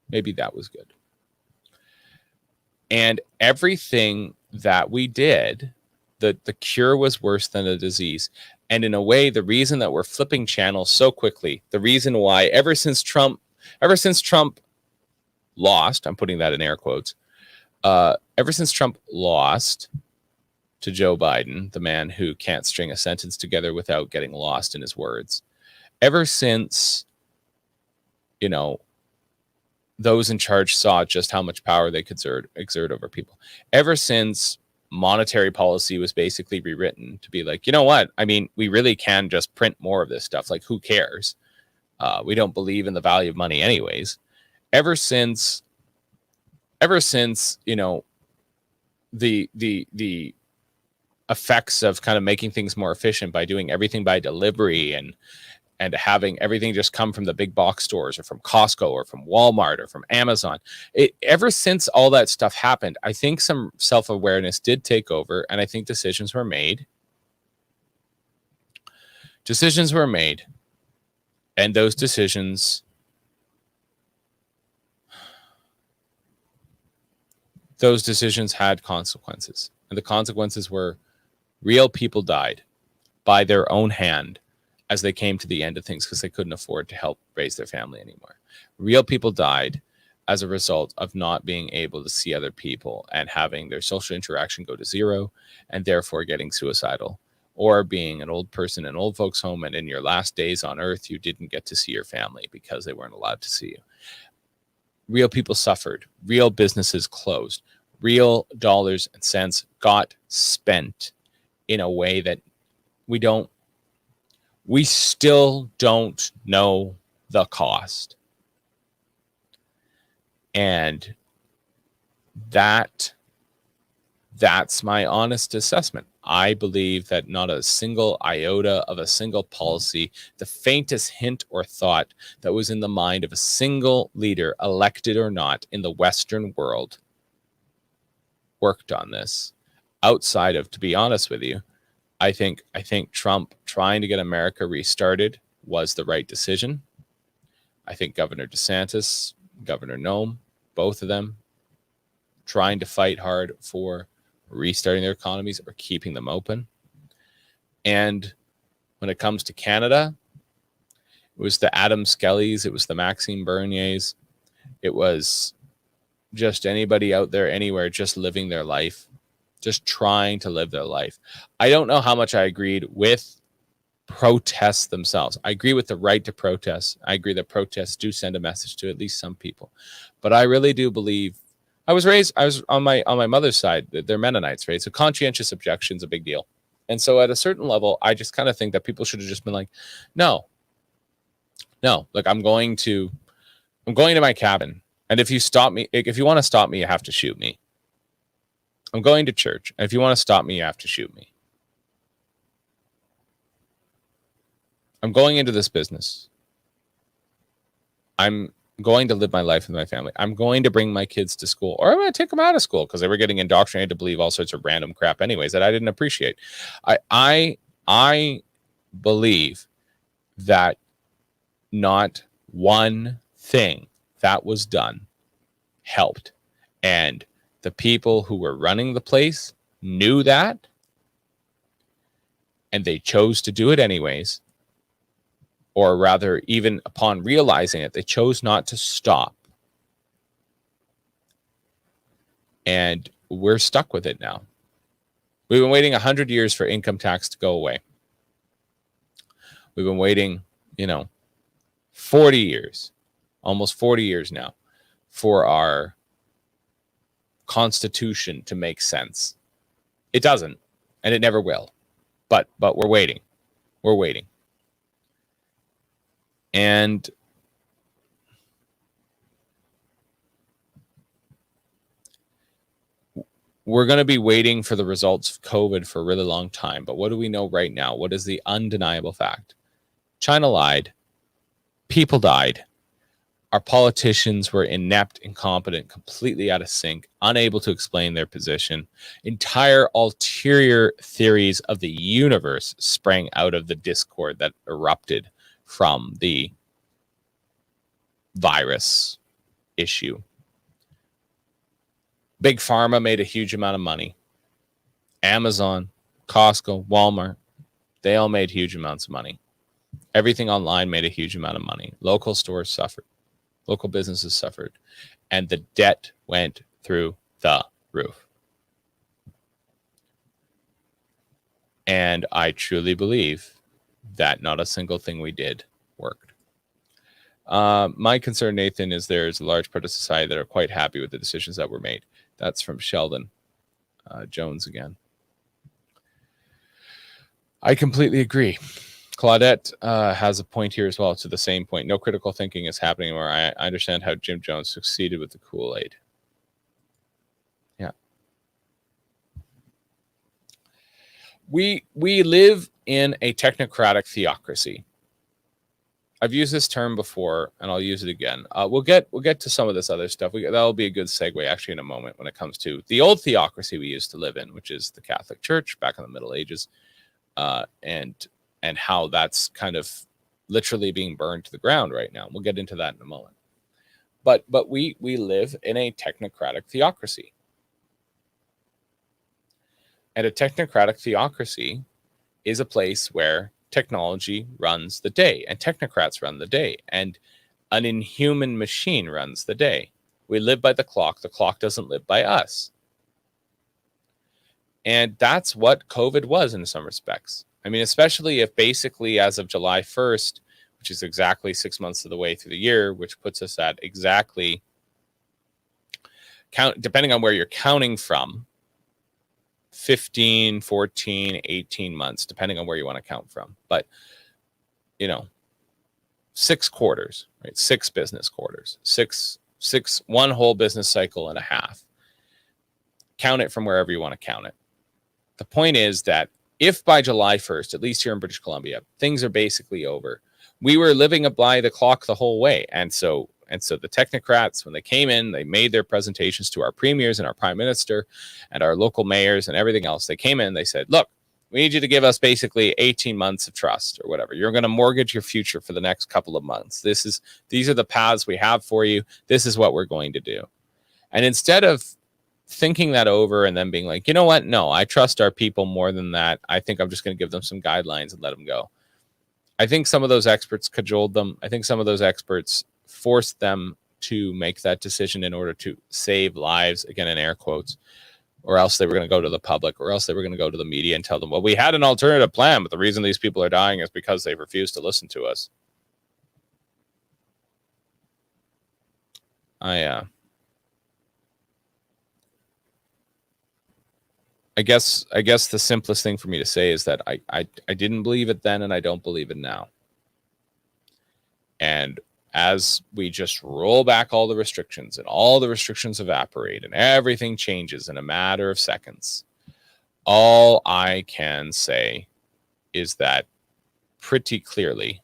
Maybe that was good. And everything that we did, the cure was worse than the disease. And in a way, the reason that we're flipping channels so quickly, the reason why ever since Trump lost, I'm putting that in air quotes, ever since Trump lost to Joe Biden, the man who can't string a sentence together without getting lost in his words, ever since, those in charge saw just how much power they could exert over people, ever since monetary policy was basically rewritten to be like, you know what? I mean, we really can just print more of this stuff. Like, who cares? We don't believe in the value of money anyways. Ever since, the effects of kind of making things more efficient by doing everything by delivery and having everything just come from the big box stores or from Costco or from Walmart or from Amazon. Ever since all that stuff happened, I think some self-awareness did take over, and I think decisions were made Decisions were made, and those decisions had consequences. And the consequences were real people died by their own hand as they came to the end of things because they couldn't afford to help raise their family anymore. Real people died as a result of not being able to see other people and having their social interaction go to zero and therefore getting suicidal, or being an old person in an old folks home and in your last days on earth you didn't get to see your family because they weren't allowed to see you. Real people suffered, real businesses closed, real dollars and cents got spent in a way that we still don't know the cost. And that's my honest assessment. I believe that not a single iota of a single policy, the faintest hint or thought that was in the mind of a single leader, elected or not, in the Western world worked on this. Outside of, to be honest with you, I think Trump trying to get America restarted was the right decision. I think Governor DeSantis, Governor Nome, both of them trying to fight hard for restarting their economies or keeping them open. And when it comes to Canada, it was the Adam Skellys, it was the Maxime Berniers, it was just anybody out there anywhere just living their life, just trying to live their life. I don't know how much I agreed with protests themselves. I agree with the right to protest. I agree that protests do send a message to at least some people. But I really do believe, I was on my mother's side, they're Mennonites, right? So conscientious objection is a big deal. And so at a certain level, I just kind of think that people should have just been like, no, like I'm going to my cabin. And if you stop me, if you want to stop me, you have to shoot me. I'm going to church. And if you want to stop me, you have to shoot me. I'm going into this business. I'm going to live my life with my family. I'm going to bring my kids to school, or I'm going to take them out of school because they were getting indoctrinated to believe all sorts of random crap anyways that I didn't appreciate. I believe that not one thing that was done helped. And the people who were running the place knew that, and they chose to do it anyways. Or rather, even upon realizing it, they chose not to stop. And we're stuck with it now. We've been waiting 100 years for income tax to go away. We've been waiting, 40 years, almost 40 years now, for our Constitution to make sense. It doesn't, and it never will. But we're waiting. We're waiting. And we're going to be waiting for the results of COVID for a really long time. But what do we know right now? What is the undeniable fact? China lied. People died. Our politicians were inept, incompetent, completely out of sync, unable to explain their position. Entire ulterior theories of the universe sprang out of the discord that erupted from the virus issue. Big Pharma made a huge amount of money. Amazon, Costco, Walmart, they all made huge amounts of money. Everything online made a huge amount of money. Local stores suffered. Local businesses suffered. And the debt went through the roof. And I truly believe that not a single thing we did worked. My concern, Nathan, is there's a large part of society that are quite happy with the decisions that were made. That's from Sheldon Jones again. I completely agree. Claudette has a point here as well, to the same point. No critical thinking is happening anymore. I understand how Jim Jones succeeded with the Kool-Aid. Yeah. We live in a technocratic theocracy. I've used this term before, and I'll use it again. We'll get to some of this other stuff. That'll be a good segue, actually, in a moment when it comes to the old theocracy we used to live in, which is the Catholic Church back in the Middle Ages, and and how that's kind of literally being burned to the ground right now. We'll get into that in a moment. But we live in a technocratic theocracy. And a technocratic theocracy is a place where technology runs the day and technocrats run the day and an inhuman machine runs the day. We live by the clock. The clock doesn't live by us. And that's what COVID was in some respects. I mean, especially if basically as of July 1st, which is exactly 6 months of the way through the year, which puts us at exactly, depending on where you're counting from, 15, 14, 18 months, depending on where you want to count from. But, 6 quarters, right? 6 business quarters, one whole business cycle and a half. Count it from wherever you want to count it. The point is that if by July 1st, at least here in British Columbia, things are basically over, we were living by the clock the whole way. And so the technocrats, when they came in, they made their presentations to our premiers and our prime minister and our local mayors and everything else. They came in, they said, look, we need you to give us basically 18 months of trust or whatever. You're going to mortgage your future for the next couple of months. These are the paths we have for you. This is what we're going to do. And instead of thinking that over and then being like, you know what? No, I trust our people more than that. I think I'm just going to give them some guidelines and let them go. I think some of those experts cajoled them. I think some of those experts forced them to make that decision in order to save lives, again, in air quotes, or else they were going to go to the public, or else they were going to go to the media and tell them, well, we had an alternative plan, but the reason these people are dying is because they refused to listen to us. I guess the simplest thing for me to say is that I didn't believe it then and I don't believe it now. And as we just roll back all the restrictions and all the restrictions evaporate and everything changes in a matter of seconds, all I can say is that pretty clearly,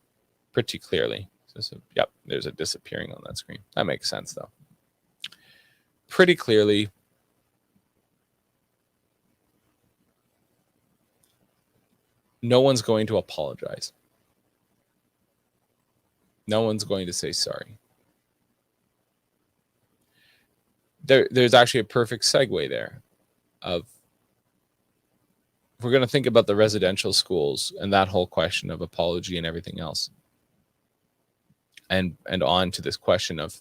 yep, there's a disappearing on that screen. That makes sense though. Pretty clearly, no one's going to apologize. No one's going to say sorry. There's actually a perfect segue there of, if we're going to think about the residential schools and that whole question of apology and everything else, and on to this question of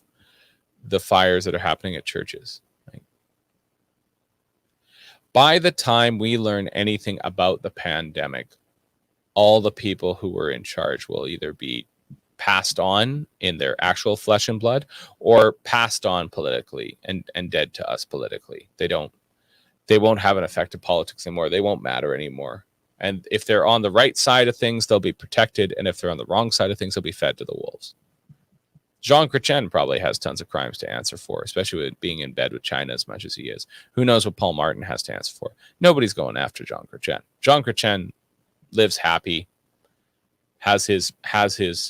the fires that are happening at churches. Right? By the time we learn anything about the pandemic, all the people who were in charge will either be passed on in their actual flesh and blood or passed on politically and dead to us politically. They won't have an effect of politics anymore. They won't matter anymore. And if they're on the right side of things, they'll be protected. And if they're on the wrong side of things, they'll be fed to the wolves. Jean Chrétien probably has tons of crimes to answer for, especially with being in bed with China as much as he is. Who knows what Paul Martin has to answer for? Nobody's going after Jean Chrétien. Jean Chrétien lives happy, has his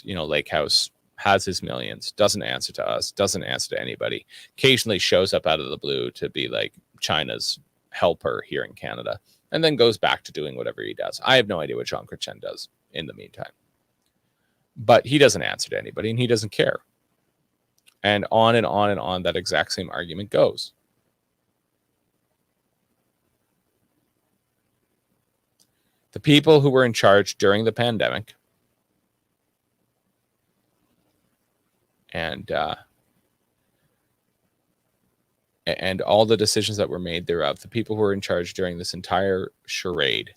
lake house, has his millions, doesn't answer to us, doesn't answer to anybody, occasionally shows up out of the blue to be like China's helper here in Canada, and then goes back to doing whatever he does. I have no idea what Jean Chrétien does in the meantime. But he doesn't answer to anybody, and he doesn't care. And on and on and on that exact same argument goes. The people who were in charge during the pandemic and all the decisions that were made thereof, the people who were in charge during this entire charade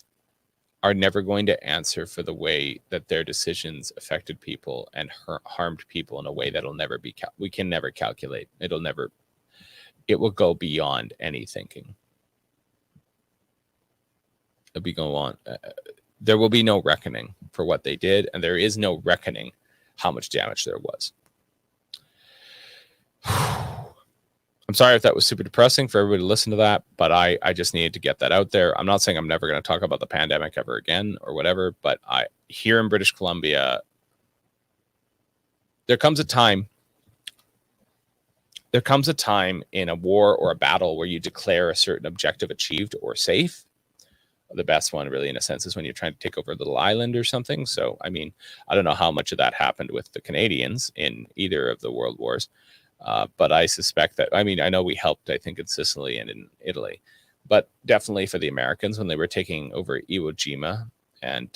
are never going to answer for the way that their decisions affected people and harmed people in a way that'll never be, we can never calculate. It will go beyond any thinking. It'll be go on. There will be no reckoning for what they did, and there is no reckoning how much damage there was. I'm sorry if that was super depressing for everybody to listen to that, but I just needed to get that out there. I'm not saying I'm never going to talk about the pandemic ever again or whatever, but here in British Columbia, there comes a time in a war or a battle where you declare a certain objective achieved or safe, The best one, really, in a sense, is when you're trying to take over a little island or something. So, I mean, I don't know how much of that happened with the Canadians in either of the world wars, but I suspect that, I mean, I know we helped, I think, in Sicily and in Italy, but definitely for the Americans when they were taking over Iwo Jima and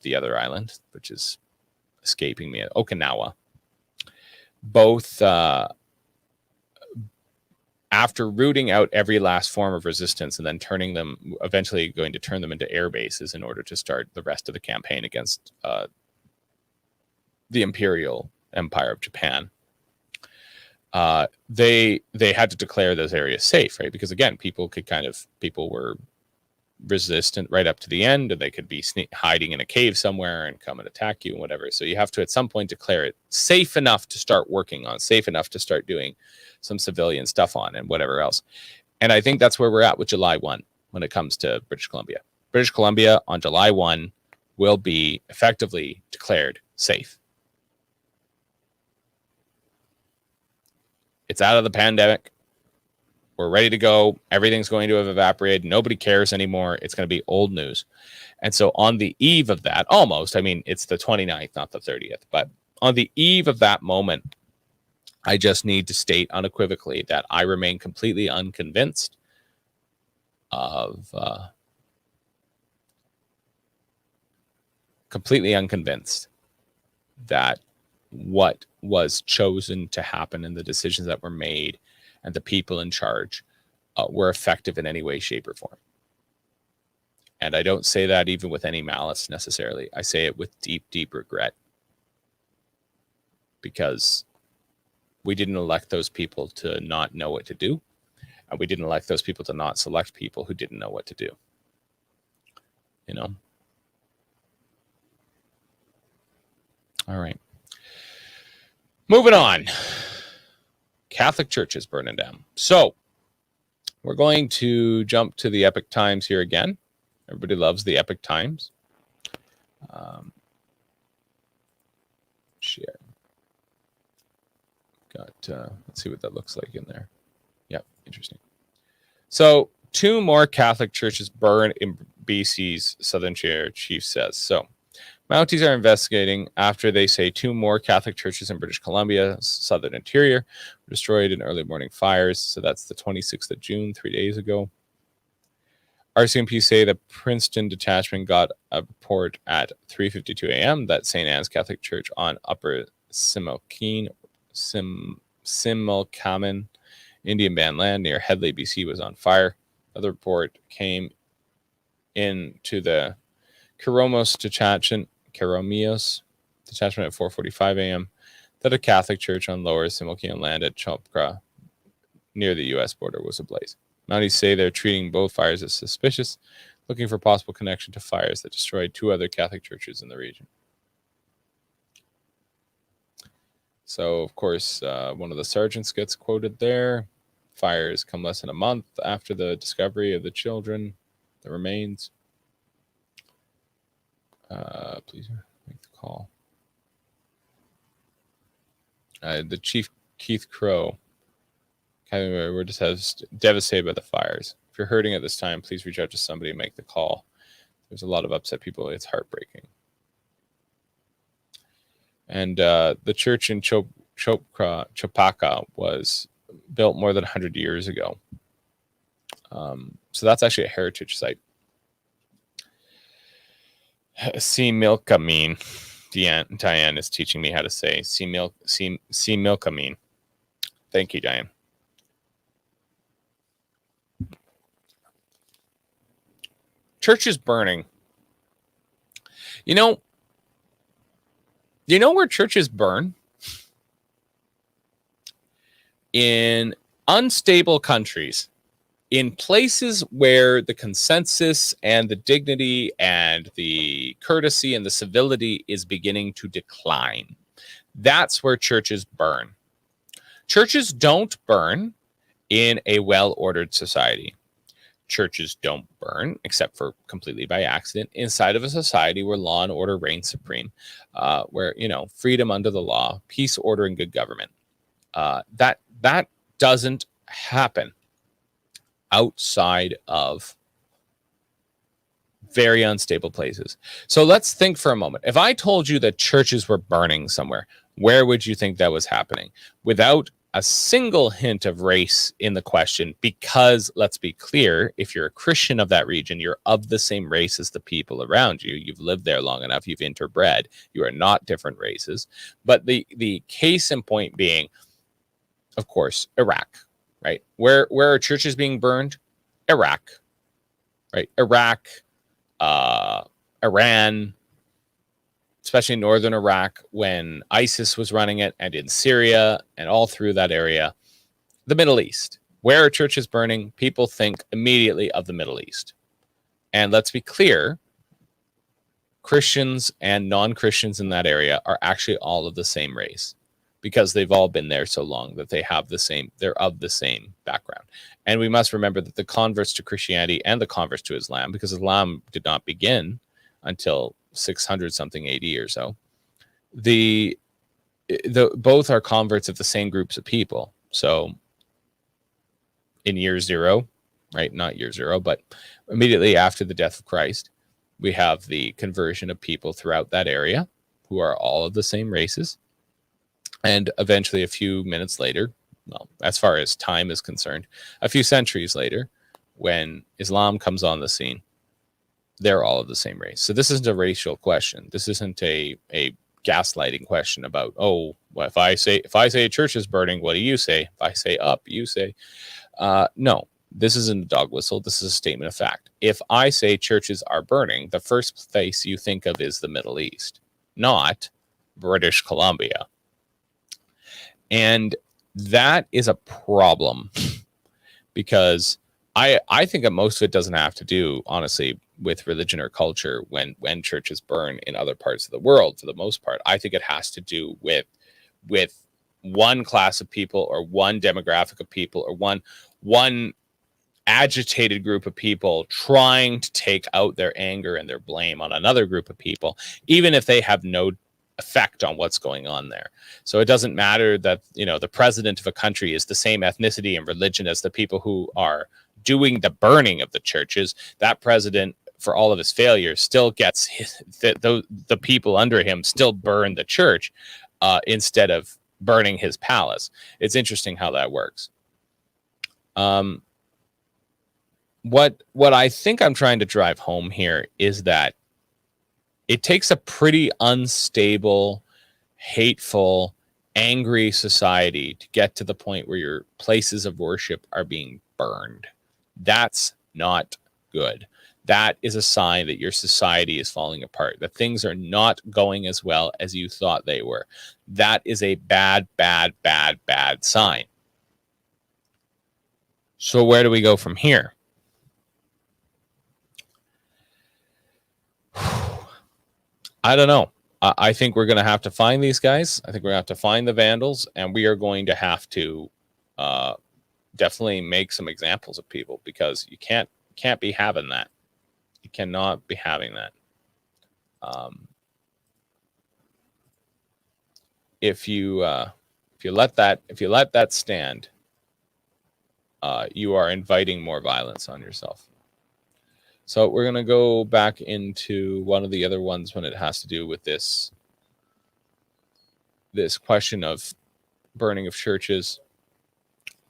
the other island, which is escaping me, Okinawa, both after rooting out every last form of resistance and then eventually going to turn them into air bases in order to start the rest of the campaign against the Imperial Empire of Japan. They had to declare those areas safe, right? Because again, people were resistant right up to the end, and they could be hiding in a cave somewhere and come and attack you and whatever. So you have to at some point declare it safe enough to start working on, safe enough to start doing some civilian stuff on and whatever else. And I think that's where we're at with July 1 when it comes to British Columbia. British Columbia on July 1 will be effectively declared safe. It's out of the pandemic. We're ready to go. Everything's going to have evaporated. Nobody cares anymore. It's going to be old news. And so on the eve of that, almost, I mean, it's the 29th, not the 30th, but on the eve of that moment, I just need to state unequivocally that I remain completely unconvinced of that what was chosen to happen and the decisions that were made and the people in charge were effective in any way, shape, or form. And I don't say that even with any malice necessarily. I say it with deep, deep regret, because we didn't elect those people to not know what to do, and we didn't elect those people to not select people who didn't know what to do. You know? All right. Moving on. Catholic churches burning down. So we're going to jump to the Epic Times here again. Everybody loves the Epic Times. Share. Let's see what that looks like in there. Yep, interesting. So 2 more Catholic churches burn in BC's Southern Chair Chief says. So Mounties are investigating after they say 2 more Catholic churches in British Columbia's southern interior were destroyed in early morning fires. So that's the 26th of June, 3 days ago. RCMP say the Princeton detachment got a report at 3:52 a.m. that St. Anne's Catholic Church on Upper Similkameen, Indian Band land near Headley, BC was on fire. Another report came into the Keromios detachment at 4:45 a.m. that a Catholic church on Lower Similkameen land at Chopra near the U.S. border was ablaze. Mounties say they're treating both fires as suspicious, looking for possible connection to fires that destroyed 2 other Catholic churches in the region. So, of course, one of the sergeants gets quoted there. Fires come less than a month after the discovery of the children, the remains. Please make the call. The Chief Keith Crow. We're just devastated by the fires. If you're hurting at this time, please reach out to somebody and make the call. There's a lot of upset people. It's heartbreaking. And the church in Chopaka was built more than 100 years ago. So that's actually a heritage site. Similkameen. Diane is teaching me how to say Similkameen. Thank you, Diane. Churches burning. You know where churches burn? In unstable countries, in places where the consensus and the dignity and the courtesy and the civility is beginning to decline. That's where churches burn. Churches don't burn in a well-ordered society. Churches don't burn, except for completely by accident, inside of a society where law and order reign supreme, where, freedom under the law, peace, order, and good government. That doesn't happen outside of very unstable places. So let's think for a moment. If I told you that churches were burning somewhere, where would you think that was happening? Without a single hint of race in the question, because let's be clear, if you're a Christian of that region, you're of the same race as the people around you. You've lived there long enough, you've interbred, you are not different races. But the case in point being, of course, Iraq, right? Where are churches being burned? Iraq, right? Iraq, Iran, especially northern Iraq when ISIS was running it, and in Syria and all through that area. The Middle East. Where are churches burning? People think immediately of the Middle East. And let's be clear, Christians and non-Christians in that area are actually all of the same race, because they've all been there so long that they're of the same background. And we must remember that the converts to Christianity and the converts to Islam, because Islam did not begin until 600 something AD or so, the both are converts of the same groups of people. So in year zero, right? Not year zero, but immediately after the death of Christ, we have the conversion of people throughout that area who are all of the same races. And eventually, a few minutes later, well, as far as time is concerned, a few centuries later, when Islam comes on the scene, they're all of the same race. So this isn't a racial question. This isn't a gaslighting question about, oh, well, if I say a church is burning, what do you say? If I say up, you say, no, this isn't a dog whistle. This is a statement of fact. If I say churches are burning, the first place you think of is the Middle East, not British Columbia. And that is a problem, because I think that most of it doesn't have to do, honestly, with religion or culture when churches burn in other parts of the world. For the most part, I think it has to do with one class of people, or one demographic of people, or one agitated group of people trying to take out their anger and their blame on another group of people, even if they have no effect on what's going on there. So it doesn't matter that, the president of a country is the same ethnicity and religion as the people who are doing the burning of the churches. That president, for all of his failures, still gets the people under him still burn the church instead of burning his palace. It's interesting how that works. What I think I'm trying to drive home here is that it takes a pretty unstable, hateful, angry society to get to the point where your places of worship are being burned. That's not good. That is a sign that your society is falling apart, that things are not going as well as you thought they were. That is a bad, bad, bad, bad sign. So where do we go from here? I don't know. I think we're going to have to find these guys. I think we're going to have to find the vandals, and we are going to have to definitely make some examples of people, because you can't be having that. You cannot be having that. If you let that stand, you are inviting more violence on yourself. So we're going to go back into one of the other ones when it has to do with this question of burning of churches.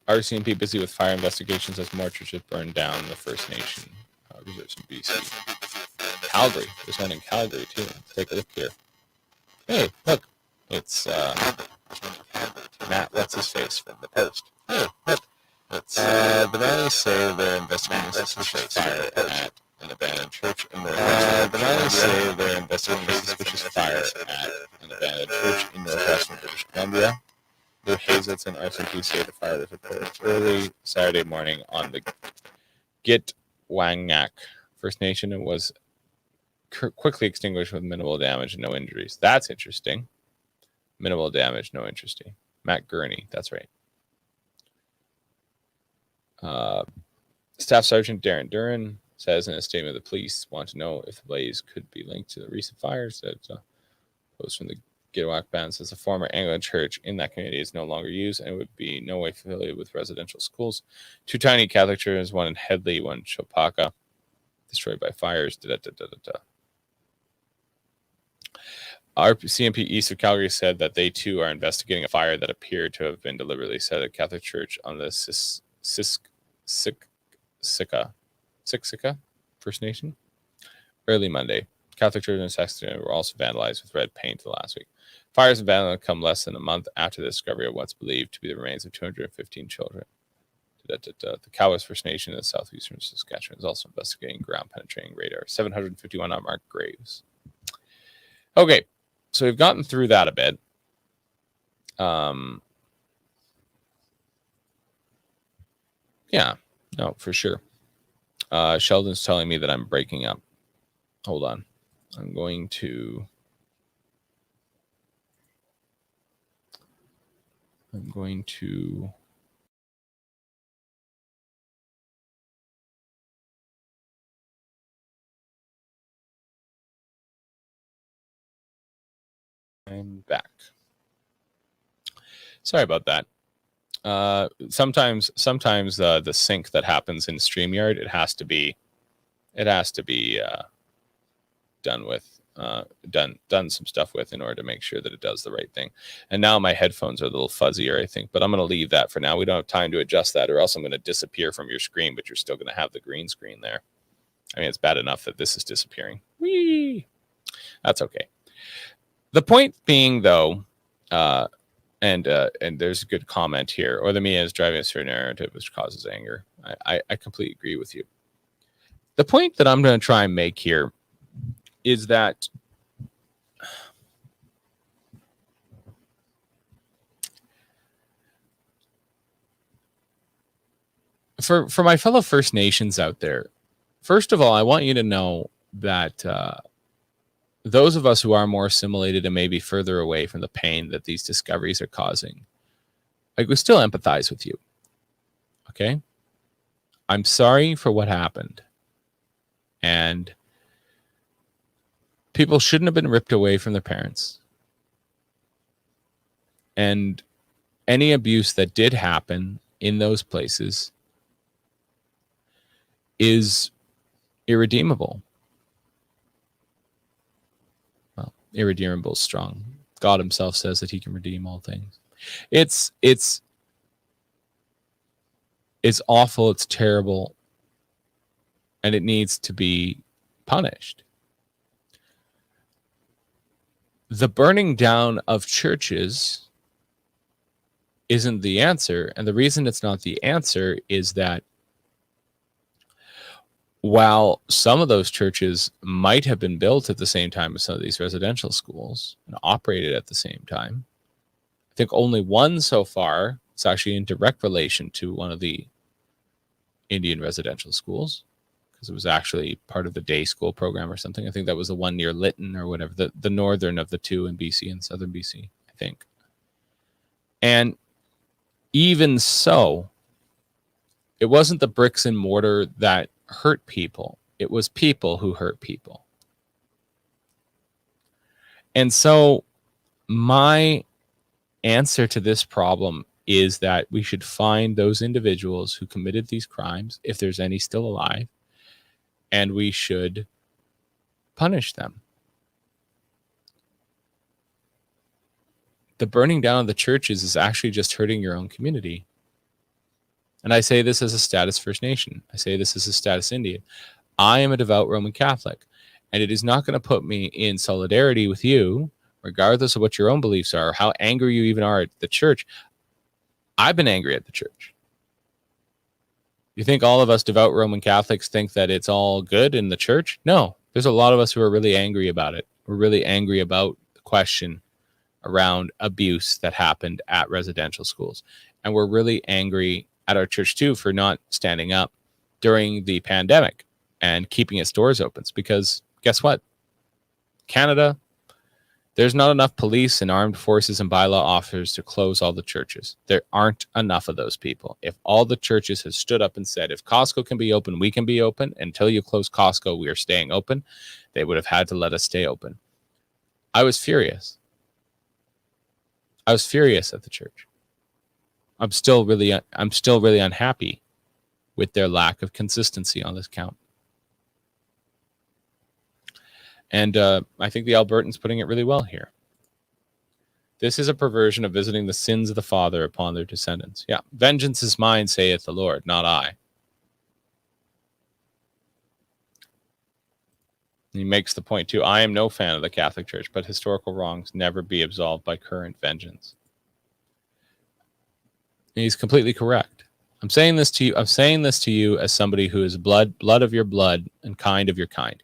RCMP busy with fire investigations as more churches burn down the First Nation reserves in BC. Calgary. There's one in Calgary too. Let's take a look here. Hey, look. It's Matt, what's his face from the Post. Hey, look. It's the Valley's say they're investigating a suspicious fire at an abandoned church in northwestern British Columbia. The Hazels and RCMP say the fire was reported early Saturday morning on the Gitwangak First Nation and was quickly extinguished with minimal damage and no injuries. That's interesting. Minimal damage, no injury. Matt Gurney, that's right. Staff Sergeant Darren Duran says in a statement, the police want to know if the blaze could be linked to the recent fires. That post from the Gitwak band says the former Anglican church in that community is no longer used and would be no way affiliated with residential schools. Two tiny Catholic churches, one in Headley, one in Chopaka. destroyed by fires. Our CMP east of Calgary said that they too are investigating a fire that appeared to have been deliberately set at a Catholic church on the Siksika First Nation early Monday. Catholic church in Saskatoon were also vandalized with red paint the last week. Fires and vandalism come less than a month after the discovery of what's believed to be the remains of 215 children. The Cowes First Nation in the southeastern Saskatchewan is also investigating ground-penetrating radar. 751 unmarked graves. Okay, so we've gotten through that a bit. Yeah, no, for sure. Sheldon's telling me that I'm breaking up. Hold on. I'm going to I'm back. Sorry about that. Sometimes the sync that happens in StreamYard, it has to be done some stuff with in order to make sure that it does the right thing. And now my headphones are a little fuzzier, I think, but I'm going to leave that for now. We don't have time to adjust that, or else I'm going to disappear from your screen, but you're still going to have the green screen there. I mean, it's bad enough that this is disappearing. That's okay. The point being, though, and there's a good comment here, or the media is driving a certain narrative which causes anger. I completely agree with you. The point that I'm going to try and make here is that for my fellow First Nations out there, first of all, I want you to know that those of us who are more assimilated and maybe further away from the pain that these discoveries are causing, like, we still empathize with you. Okay? I'm sorry for what happened. And people shouldn't have been ripped away from their parents. And any abuse that did happen in those places is irredeemable. Well, irredeemable is strong. God himself says that he can redeem all things. It's awful, it's terrible, and it needs to be punished. The burning down of churches isn't the answer, and the reason it's not the answer is that while some of those churches might have been built at the same time as some of these residential schools and operated at the same time, I think only one so far is actually in direct relation to one of the Indian residential schools, because it was actually part of the day school program or something. I think that was the one near Lytton or whatever, the northern of the two in BC and southern BC, I think. And even so, it wasn't the bricks and mortar that hurt people. It was people who hurt people. And so my answer to this problem is that we should find those individuals who committed these crimes, if there's any still alive, and we should punish them. The burning down of the churches is actually just hurting your own community. And I say this as a status First Nation. I say this as a status Indian. I am a devout Roman Catholic, and it is not going to put me in solidarity with you, regardless of what your own beliefs are, how angry you even are at the church. I've been angry at the church. You think all of us devout Roman Catholics think that it's all good in the church? No, there's a lot of us who are really angry about it. We're really angry about the question around abuse that happened at residential schools. And we're really angry at our church too for not standing up during the pandemic and keeping its doors open. Because guess what? Canada, there's not enough police and armed forces and bylaw officers to close all the churches. There aren't enough of those people. If all the churches had stood up and said, if Costco can be open, we can be open. Until you close Costco, we are staying open. They would have had to let us stay open. I was furious. I was furious at the church. I'm still really unhappy with their lack of consistency on this count. And I think the Albertans putting it really well here. This is a perversion of visiting the sins of the father upon their descendants. Yeah, vengeance is mine, saith the Lord, not I. He makes the point too. I am no fan of the Catholic Church, but historical wrongs never be absolved by current vengeance. And he's completely correct. I'm saying this to you. I'm saying this to you as somebody who is blood of your blood and kind of your kind.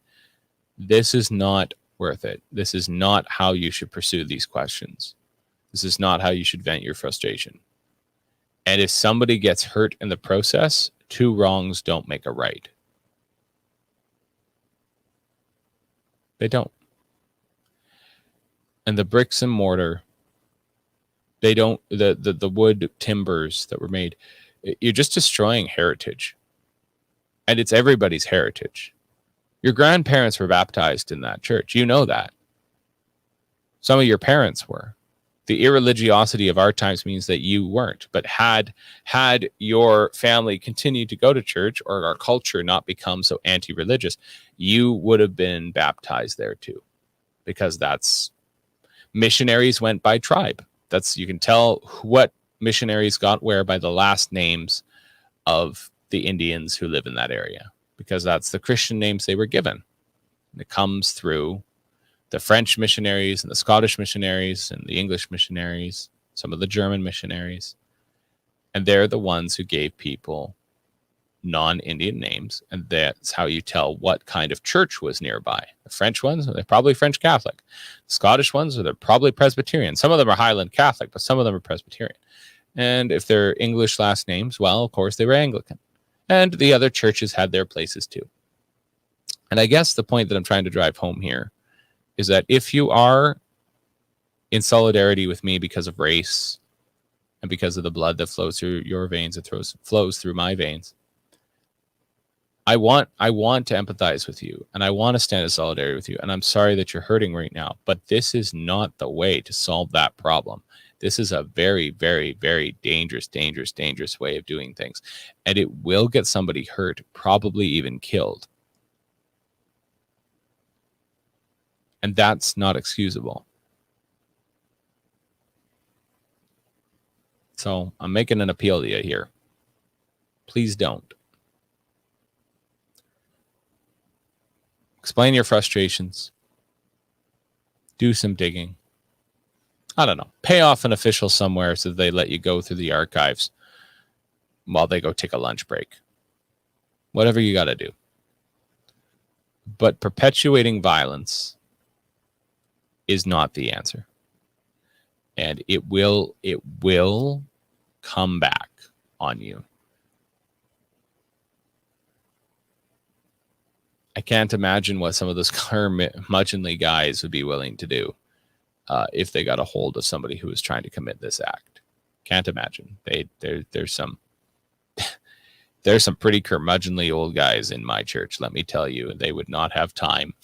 This is not worth it. This is not how you should pursue these questions. This is not how you should vent your frustration. And if somebody gets hurt in the process, two wrongs don't make a right. They don't. And the bricks and mortar, they don't, the wood timbers that were made, you're just destroying heritage. And it's everybody's heritage. Your grandparents were baptized in that church. You know that. Some of your parents were. The irreligiosity of our times means that you weren't. But had your family continued to go to church, or our culture not become so anti-religious, you would have been baptized there too. Because that's, missionaries went by tribe. That's, you can tell what missionaries got where by the last names of the Indians who live in that area, because that's the Christian names they were given. And it comes through the French missionaries and the Scottish missionaries and the English missionaries, some of the German missionaries. And they're the ones who gave people non-Indian names. And that's how you tell what kind of church was nearby. The French ones, they're probably French Catholic. The Scottish ones, they're probably Presbyterian. Some of them are Highland Catholic, but some of them are Presbyterian. And if they're English last names, well, of course, they were Anglican. And the other churches had their places too. And I guess the point that I'm trying to drive home here is that if you are in solidarity with me because of race and because of the blood that flows through your veins, it flows through my veins, I want to empathize with you, and I want to stand in solidarity with you. And I'm sorry that you're hurting right now, but this is not the way to solve that problem. This is a very, very, very dangerous way of doing things. And it will get somebody hurt, probably even killed. And that's not excusable. So I'm making an appeal to you here. Please don't. Explain your frustrations. Do some digging. I don't know. Pay off an official somewhere so that they let you go through the archives while they go take a lunch break. Whatever you got to do. But perpetuating violence is not the answer. And it will come back on you. I can't imagine what some of those curmudgeonly guys would be willing to do if they got a hold of somebody who was trying to commit this act. Can't imagine. There's some pretty curmudgeonly old guys in my church, let me tell you. They would not have time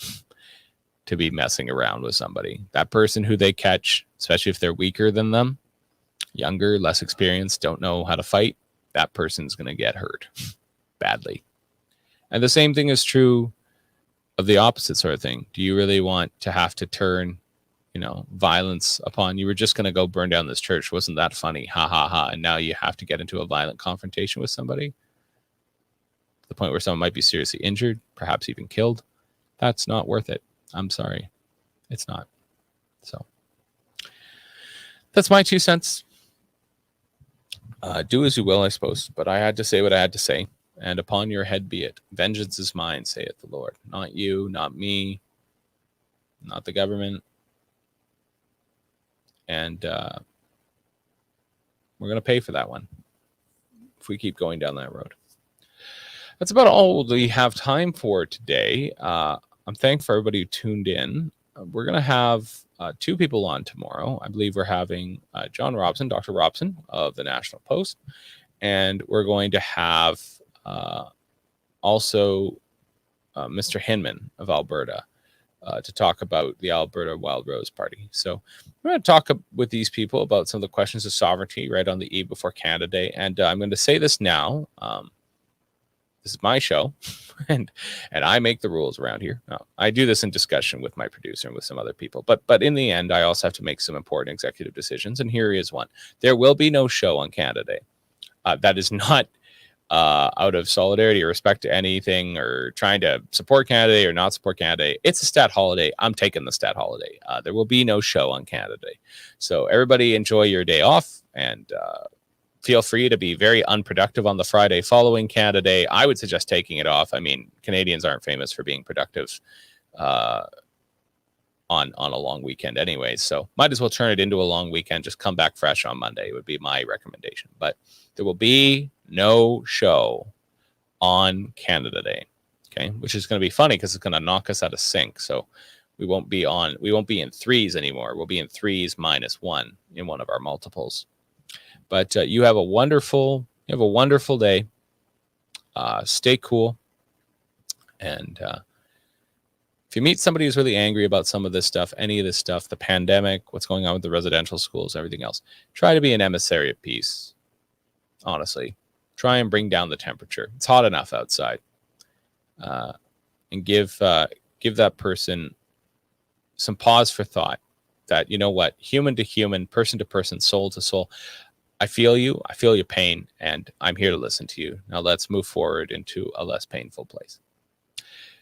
to be messing around with somebody. That person who they catch, especially if they're weaker than them, younger, less experienced, don't know how to fight, that person's going to get hurt badly. And the same thing is true of the opposite sort of thing. Do you really want to have to turn, violence upon? You were just going to go burn down this church. Wasn't that funny? Ha ha ha. And now you have to get into a violent confrontation with somebody to the point where someone might be seriously injured, perhaps even killed. That's not worth it. I'm sorry. It's not. So that's my 2 cents. Do as you will, I suppose. But I had to say what I had to say. And upon your head be it. Vengeance is mine, saith the Lord. Not you, not me, not the government. And we're going to pay for that one if we keep going down that road. That's about all we have time for today. I'm thankful for everybody who tuned in. We're going to have 2 people on tomorrow. I believe we're having John Robson, Dr. Robson of the National Post. And we're going to have also Mr. Hinman of Alberta to talk about the Alberta Wild Rose Party. So we're going to talk with these people about some of the questions of sovereignty right on the eve before Canada Day. And I'm going to say this now. This is my show, and I make the rules around here. Now, I do this in discussion with my producer and with some other people, but in the end, I also have to make some important executive decisions, and here is one. There will be no show on Canada Day. That is not out of solidarity or respect to anything or trying to support Canada Day or not support Canada Day. It's a stat holiday. I'm taking the stat holiday. There will be no show on Canada Day. So everybody enjoy your day off, and feel free to be very unproductive on the Friday following Canada Day. I would suggest taking it off. I mean, Canadians aren't famous for being productive on a long weekend anyway, so might as well turn it into a long weekend. Just come back fresh on Monday would be my recommendation. But there will be no show on Canada Day, okay? Which is going to be funny because it's going to knock us out of sync. So we won't be in threes anymore. We'll be in 3s minus 1 in one of our multiples. But you have a wonderful day. Stay cool. And if you meet somebody who's really angry about some of this stuff, any of this stuff, the pandemic, what's going on with the residential schools, everything else, try to be an emissary of peace. Honestly, try and bring down the temperature. It's hot enough outside, and give that person some pause for thought. That, you know what, human to human, person to person, soul to soul, I feel you. I feel your pain, and I'm here to listen to you. Now let's move forward into a less painful place.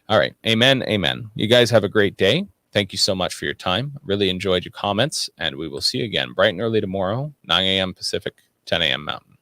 All right. Amen. Amen. You guys have a great day. Thank you so much for your time. Really enjoyed your comments, and we will see you again bright and early tomorrow, 9 a.m. Pacific, 10 a.m. Mountain.